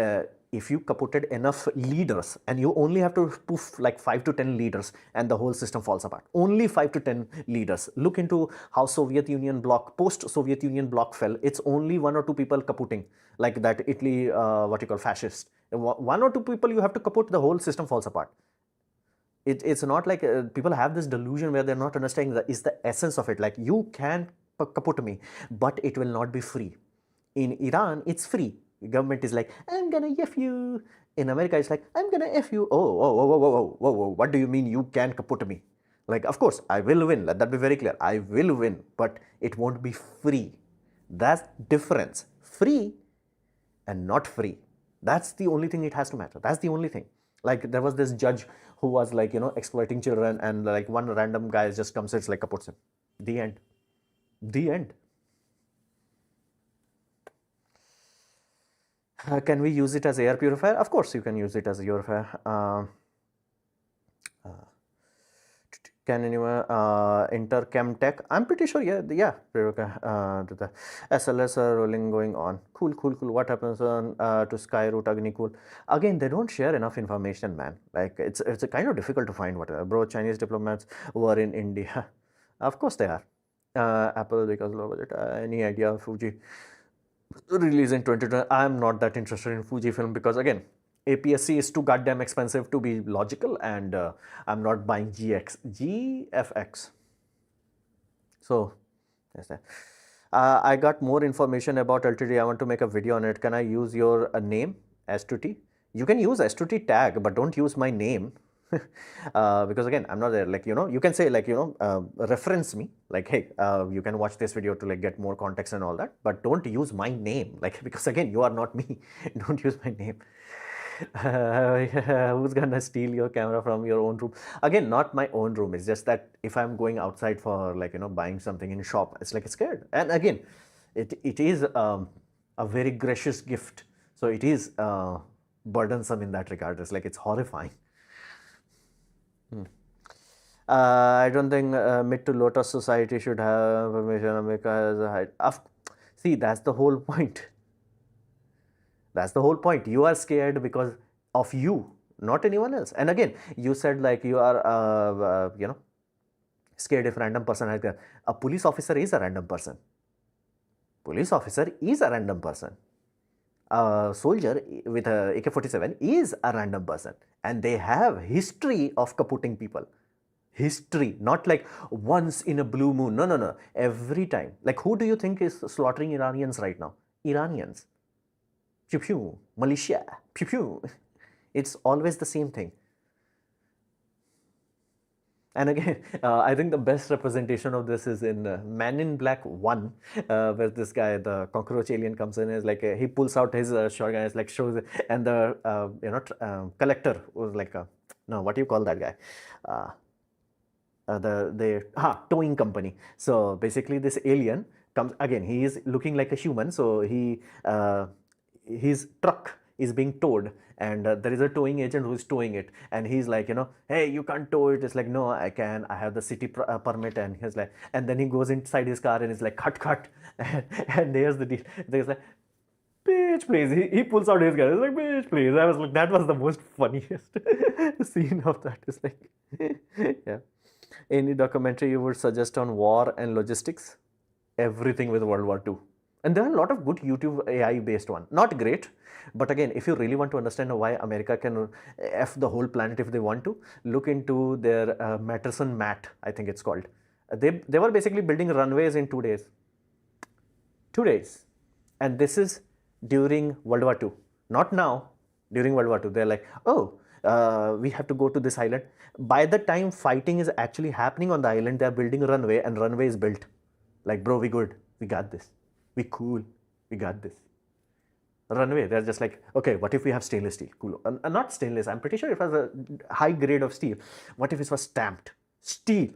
if you kaputted enough leaders and you only have to poof like 5 to 10 leaders and the whole system falls apart. Only 5 to 10 leaders. Look into how Soviet Union bloc, post-Soviet Union bloc fell. It's only 1 or 2 people kaputting, like that Italy, what you call fascist. 1 or 2 people you have to kaput, the whole system falls apart. It's not like people have this delusion where they're not understanding that is the essence of it. Like, you can kaput me, but it will not be free. In Iran, it's free. Government is like, I'm gonna F you. In America, it's like, I'm gonna F you. Oh, whoa, what do you mean you can kaput me? Like, of course, I will win. Let that be very clear. I will win, but it won't be free. That's difference. Free and not free. That's the only thing it has to matter. That's the only thing. Like, there was this judge who was like, exploiting children, and like one random guy just comes and it's like kaputs him. The end. The end. Can we use it as air purifier? Of course, you can use it as a purifier. Can anyone enter Chemtech? I'm pretty sure, yeah. The SLS rolling going on. Cool. What happens on to Skyroot, Agnicool? Again, they don't share enough information, man. Like, it's a kind of difficult to find whatever. Bro, Chinese diplomats were in India. Of course they are. Apple, because low budget. Any idea? Fuji releasing 2020. I'm not that interested in Fujifilm because, again, APS-C is too goddamn expensive to be logical, and I'm not buying GFX. So, yes, I got more information about LTD. I want to make a video on it. Can I use your name, S2T? You can use S2T tag, but don't use my name. Because again, I'm not there. Like, you can say like, reference me, like, hey, you can watch this video to like get more context and all that, but don't use my name, like, because again, you are not me. Don't use my name. Who's gonna steal your camera from your own room? Again, not my own room. It's just that if I'm going outside for like buying something in shop, it's like scared. And again, it is a very gracious gift. So it is burdensome in that regard. It's like it's horrifying. I don't think mid to lotus society should have permission. America has a height. See, that's the whole point. That's the whole point. You are scared because of you, not anyone else. And again, you said like you are, scared if random person has gun. A police officer is a random person. Police officer is a random person. A soldier with a AK-47 is a random person, and they have history of kaputting people. History, not like once in a blue moon. No, no, no. Every time. Like, who do you think is slaughtering Iranians right now? Iranians. Pew pew. Malaysia. Pew pew. It's always the same thing. And again, I think the best representation of this is in Man in Black 1, where this guy, the cockroach alien, comes in. Is like he pulls out his shotgun, is like shows it, and the collector was like, no, what do you call that guy? The towing company. So basically, this alien comes again. He is looking like a human, so his truck is being towed, and there is a towing agent who is towing it, and he's like, hey, you can't tow it. It's like, no, I can. I have the city permit, and he's like, and then he goes inside his car and he's like, cut, and there's the deal. There's like, bitch, please. He pulls out his gun. He's like, bitch, please. I was like, that was the most funniest scene of that. It's like, yeah. Any documentary you would suggest on war and logistics? Everything with World War II. And there are a lot of good YouTube AI based one. Not great, but again, if you really want to understand why America can F the whole planet if they want to, look into their Matterson MAT, I think it's called. They were basically building runways in 2 days. 2 days. And this is during World War II. Not now, during World War II. They're like, oh, we have to go to this island. By the time fighting is actually happening on the island, they're building a runway, and runway is built. Like, bro, we good. We got this. We cool. We got this. Runway, they're just like, okay, what if we have stainless steel? Cool. Not stainless, I'm pretty sure it was a high grade of steel. What if it was stamped? Steel.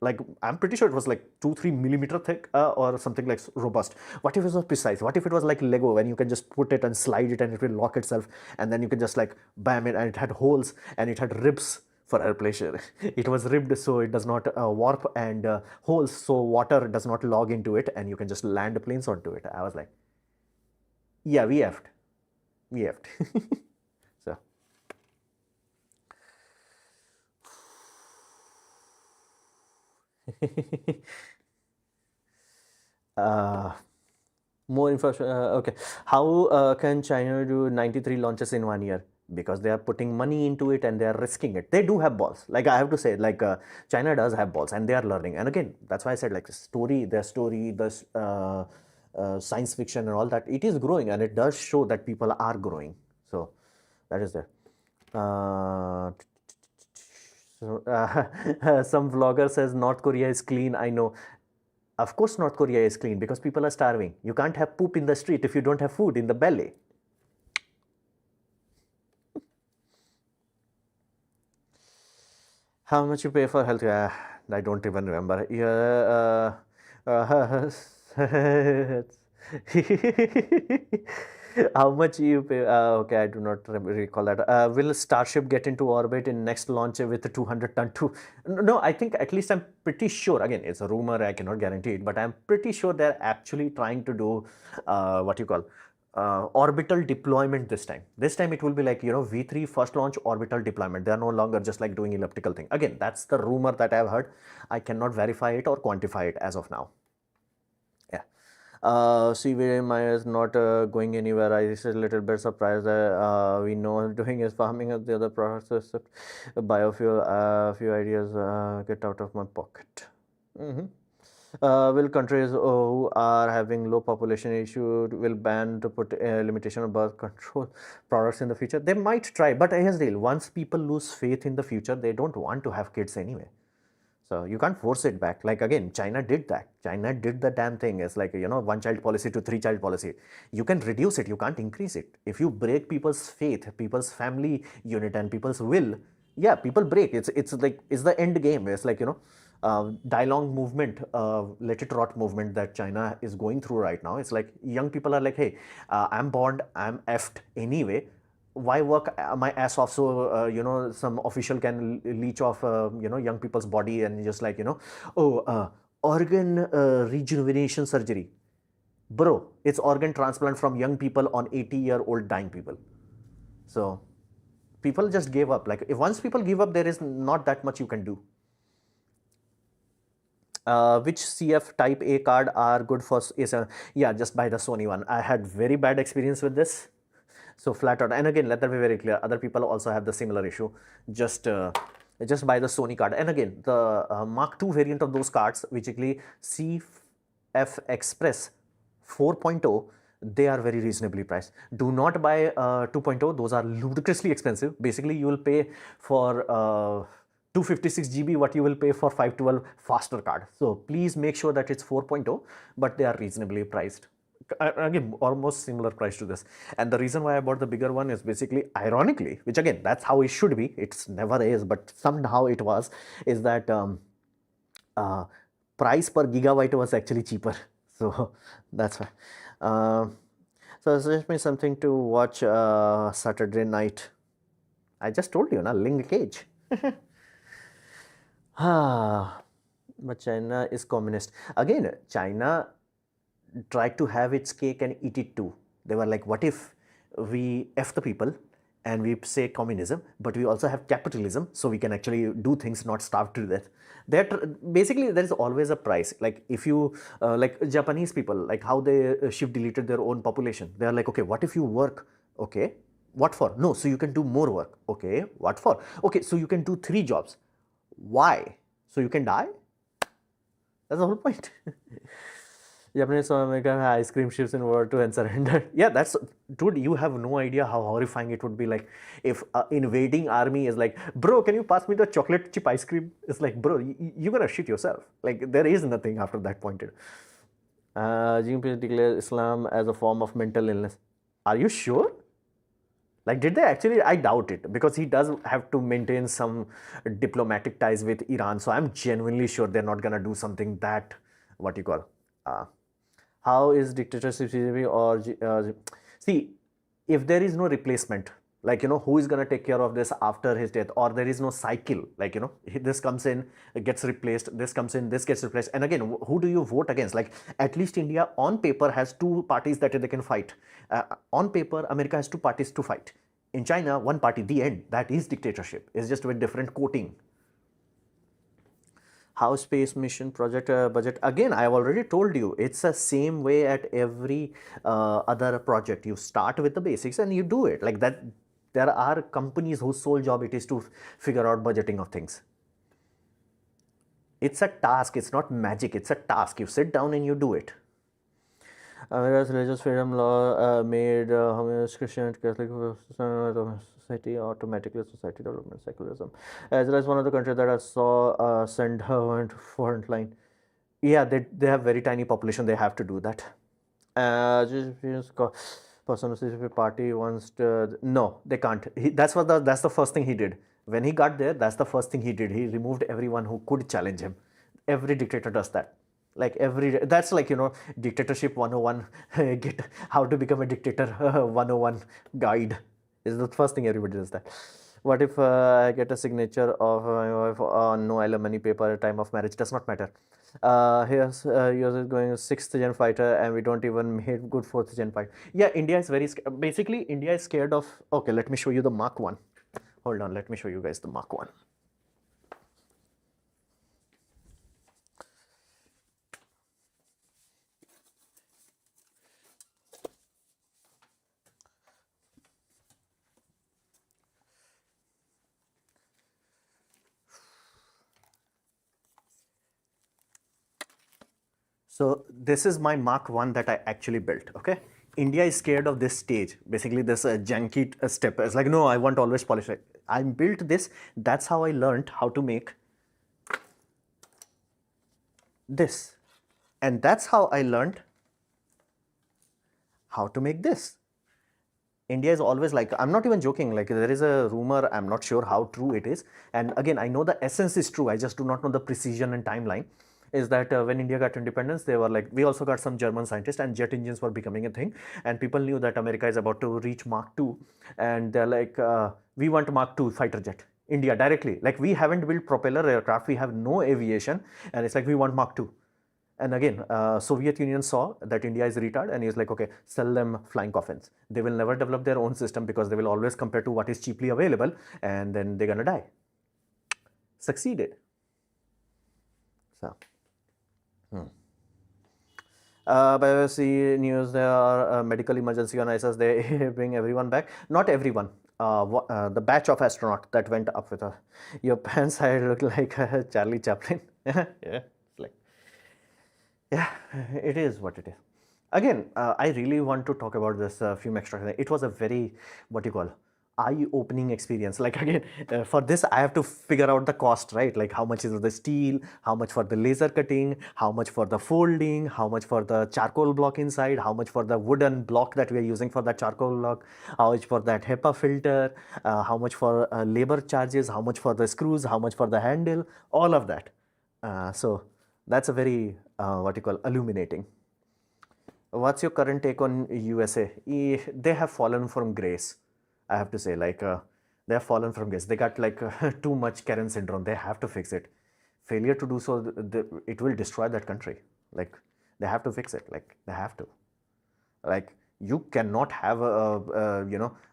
Like, I'm pretty sure it was like 2-3 millimeter thick or something like robust. What if it was precise? What if it was like Lego and you can just put it and slide it and it will lock itself, and then you can just like bam it, and it had holes and it had ribs for air pressure. It was ribbed so it does not warp, and holes so water does not log into it, and you can just land planes onto it. I was like, yeah, we effed. We effed. So. More infrastructure. Okay. How can China do 93 launches in 1 year? Because they are putting money into it and they are risking it. They do have balls. Like, I have to say, like, China does have balls and they are learning. And again, that's why I said, like, their story, this science fiction and all that, it is growing, and it does show that people are growing. So that is there. Some vlogger says North Korea is clean. I know. Of course, North Korea is clean because people are starving. You can't have poop in the street if you don't have food in the belly. How much you pay for health? I don't even remember. Yeah, how much you pay? Okay, I do not recall that. Will Starship get into orbit in next launch with a 200-ton two? No, I think at least I'm pretty sure. Again, it's a rumor. I cannot guarantee it, but I'm pretty sure they're actually trying to do what you call orbital deployment this time. This time it will be like, V3 first launch orbital deployment. They are no longer just like doing elliptical thing. Again, that's the rumor that I've heard. I cannot verify it or quantify it as of now. Yeah. CVD Maya is not going anywhere. I was a little bit surprised that we know doing is farming of the other process. Biofuel, few ideas get out of my pocket. Will countries who are having low population issue will ban to put limitation on birth control products in the future? They might try, but here's the deal. Once people lose faith in the future, they don't want to have kids anyway. So you can't force it back. Like again, China did that. China did the damn thing. It's like, one child policy to three child policy. You can reduce it, you can't increase it. If you break people's faith, people's family unit and people's will, yeah, people break. It's like, it's the end game. It's like, die long movement, let it rot movement that China is going through right now. It's like young people are like, hey, I'm born, I'm effed anyway. Why work my ass off so some official can leech off young people's body and just like organ rejuvenation surgery, bro, it's organ transplant from young people on 80-year-old dying people. So people just gave up. Like if once people give up, there is not that much you can do. Which CF type A card are good for yeah, just buy the Sony one. I had very bad experience with this. So flat out, and again, let that be very clear, other people also have the similar issue. Just buy the Sony card. And again, the Mark II variant of those cards, basically CF Express 4.0, they are very reasonably priced. Do not buy 2.0, those are ludicrously expensive. Basically, you will pay for 256 GB what you will pay for 512 faster card. So please make sure that it's 4.0, but they are reasonably priced. Again, almost similar price to this. And the reason why I bought the bigger one is basically, ironically, which again, that's how it should be. It's never is, but somehow it was, is that price per gigabyte was actually cheaper. So that's why. So suggest me something to watch Saturday night. I just told you, na, Ling Cage. But China is communist. Again, China tried to have its cake and eat it too. They were like, what if we F the people and we say communism, but we also have capitalism, so we can actually do things, not starve to death. Basically, there is always a price. Like if you, like Japanese people, like how they shift deleted their own population. They are like, okay, what if you work? Okay, what for? No, so you can do more work. Okay, what for? Okay, so you can do 3 jobs. Why? So you can die? That's the whole point. Japanese South America have ice cream ships in World War II and surrendered. Yeah, that's, dude, you have no idea how horrifying it would be. Like if invading army is like, bro, can you pass me the chocolate chip ice cream? It's like, bro, you're gonna shit yourself. Like there is nothing after that point. Jinping declares Islam as a form of mental illness. Are you sure? Like, did they actually? I doubt it, because he does have to maintain some diplomatic ties with Iran. So I'm genuinely sure they're not gonna do something that, what you call, how is dictatorship or see, if there is no replacement, like who is going to take care of this after his death, or there is no cycle, like this comes in, it gets replaced, this comes in, this gets replaced, and again, who do you vote against? Like at least India on paper has 2 parties that they can fight. On paper, America has 2 parties to fight. In China, 1 party, the end. That is dictatorship. It's just with different coating. How space mission project budget? Again, I have already told you, it's the same way at every other project. You start with the basics and you do it like that. There are companies whose sole job it is to figure out budgeting of things. It's a task. It's not magic. It's a task. You sit down and you do it. Whereas religious freedom law made Christian and Catholic society automatically society development secularism. Israel is one of the countries that I saw send her front line. Yeah, they have very tiny population. They have to do that. Person party wants to, no, they can't. That's the first thing he did when he got there. That's the first thing he did. He removed everyone who could challenge him. Every dictator does that. Like that's like dictatorship 101. Get how to become a dictator 101 guide is the first thing everybody does that. What if I get a signature of my wife on no alimony paper at time of marriage? Does not matter. Here's yours is going 6th gen fighter, and we don't even make good 4th gen fighter. Yeah, India is very basically India is scared of. Okay, let me show you the Mark 1. Hold on, let me show you guys the Mark 1. So this is my Mark 1 that I actually built, okay? India is scared of this stage. Basically, this janky step. It's like, no, I want always polish it. I built this. That's how I learned how to make this. And that's how I learned how to make this. India is always like, I'm not even joking, like there is a rumor, I'm not sure how true it is. And again, I know the essence is true, I just do not know the precision and timeline. Is that when India got independence, they were like, we also got some German scientists and jet engines were becoming a thing. And people knew that America is about to reach Mach 2. And they're like, we want Mach 2 fighter jet. India directly. Like we haven't built propeller aircraft, we have no aviation. And it's like, we want Mach 2. And again, Soviet Union saw that India is retarded and he's like, okay, sell them flying coffins. They will never develop their own system because they will always compare to what is cheaply available and then they're gonna die. Succeeded. So, BBC News, there are medical emergency on ISS, they bring everyone back. Not everyone. The batch of astronauts that went up with her. Your pants side look like Charlie Chaplin. Yeah, it's like, yeah, it is what it is. Again, I really want to talk about this film extraction. It was a very, what you call, eye-opening experience. Like again, for this I have to figure out the cost, right? Like how much is the steel, how much for the laser cutting, how much for the folding, how much for the charcoal block inside, how much for the wooden block that we are using for that charcoal block, how much for that HEPA filter, how much for labor charges, how much for the screws, how much for the handle, all of that. So that's a very, what you call, illuminating. What's your current take on USA? They have fallen from grace, I have to say. Like they have fallen from grace. They got like too much Karen syndrome. They have to fix it. Failure to do so, it will destroy that country. Like they have to fix it. Like they have to. Like you cannot have a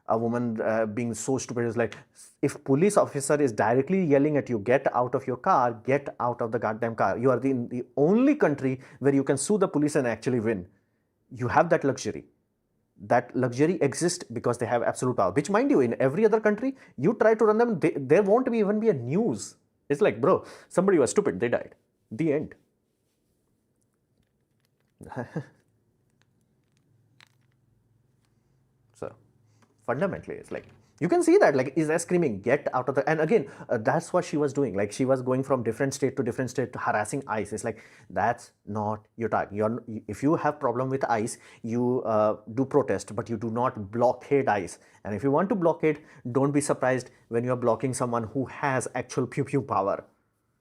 woman being so stupid. It's like, if police officer is directly yelling at you, get out of your car, get out of the goddamn car. You are the only country where you can sue the police and actually win. You have that luxury. That luxury exists because they have absolute power, which, mind you, in every other country, you try to run them, there won't even be a news. It's like, bro, somebody was stupid, they died. The end. So, fundamentally, it's like, you can see that, like, is there screaming, get out of the, and again, that's what she was doing. Like, she was going from different state to different state, harassing ICE. It's like, that's not your target. If you have problem with ICE, you do protest, but you do not blockade ICE. And if you want to blockade, don't be surprised when you're blocking someone who has actual pew pew power.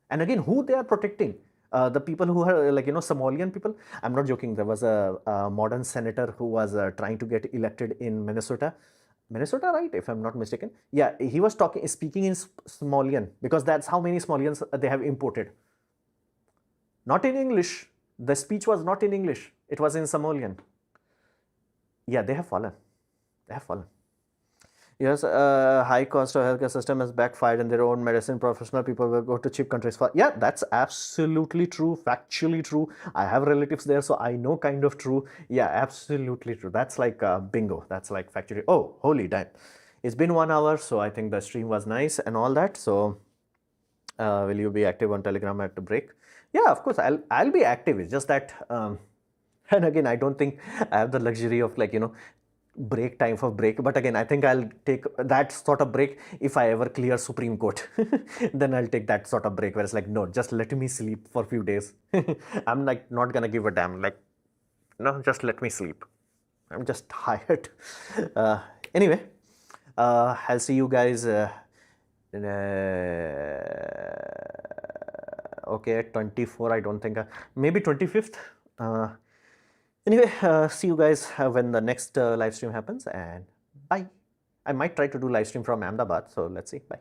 And again, who they are protecting? The people who are like, Somalian people. I'm not joking. There was a modern senator who was trying to get elected in Minnesota. Minnesota, right? If I'm not mistaken. Yeah, he was speaking in Somalian because that's how many Somalians they have imported. Not in English. The speech was not in English. It was in Somalian. Yeah, they have fallen. They have fallen. Yes, high cost of healthcare system has backfired and their own medicine professional people will go to cheap countries for. Yeah, that's absolutely true, factually true. I have relatives there, so I know kind of true. Yeah, absolutely true. That's like bingo. That's like factually. Oh, holy damn. It's been 1 hour, so I think the stream was nice and all that. So will you be active on Telegram at the break? Yeah, of course, I'll be active. It's just that, and again, I don't think I have the luxury of like, break time for break. But again, I think I'll take that sort of break if I ever clear Supreme Court. Then I'll take that sort of break where it's like, no, just let me sleep for a few days. I'm like not gonna give a damn. Like, no, just let me sleep. I'm just tired. Anyway, I'll see you guys okay, 24, I don't think, maybe 25th. Anyway, see you guys when the next live stream happens, and bye. I might try to do live stream from Ahmedabad, so let's see. Bye.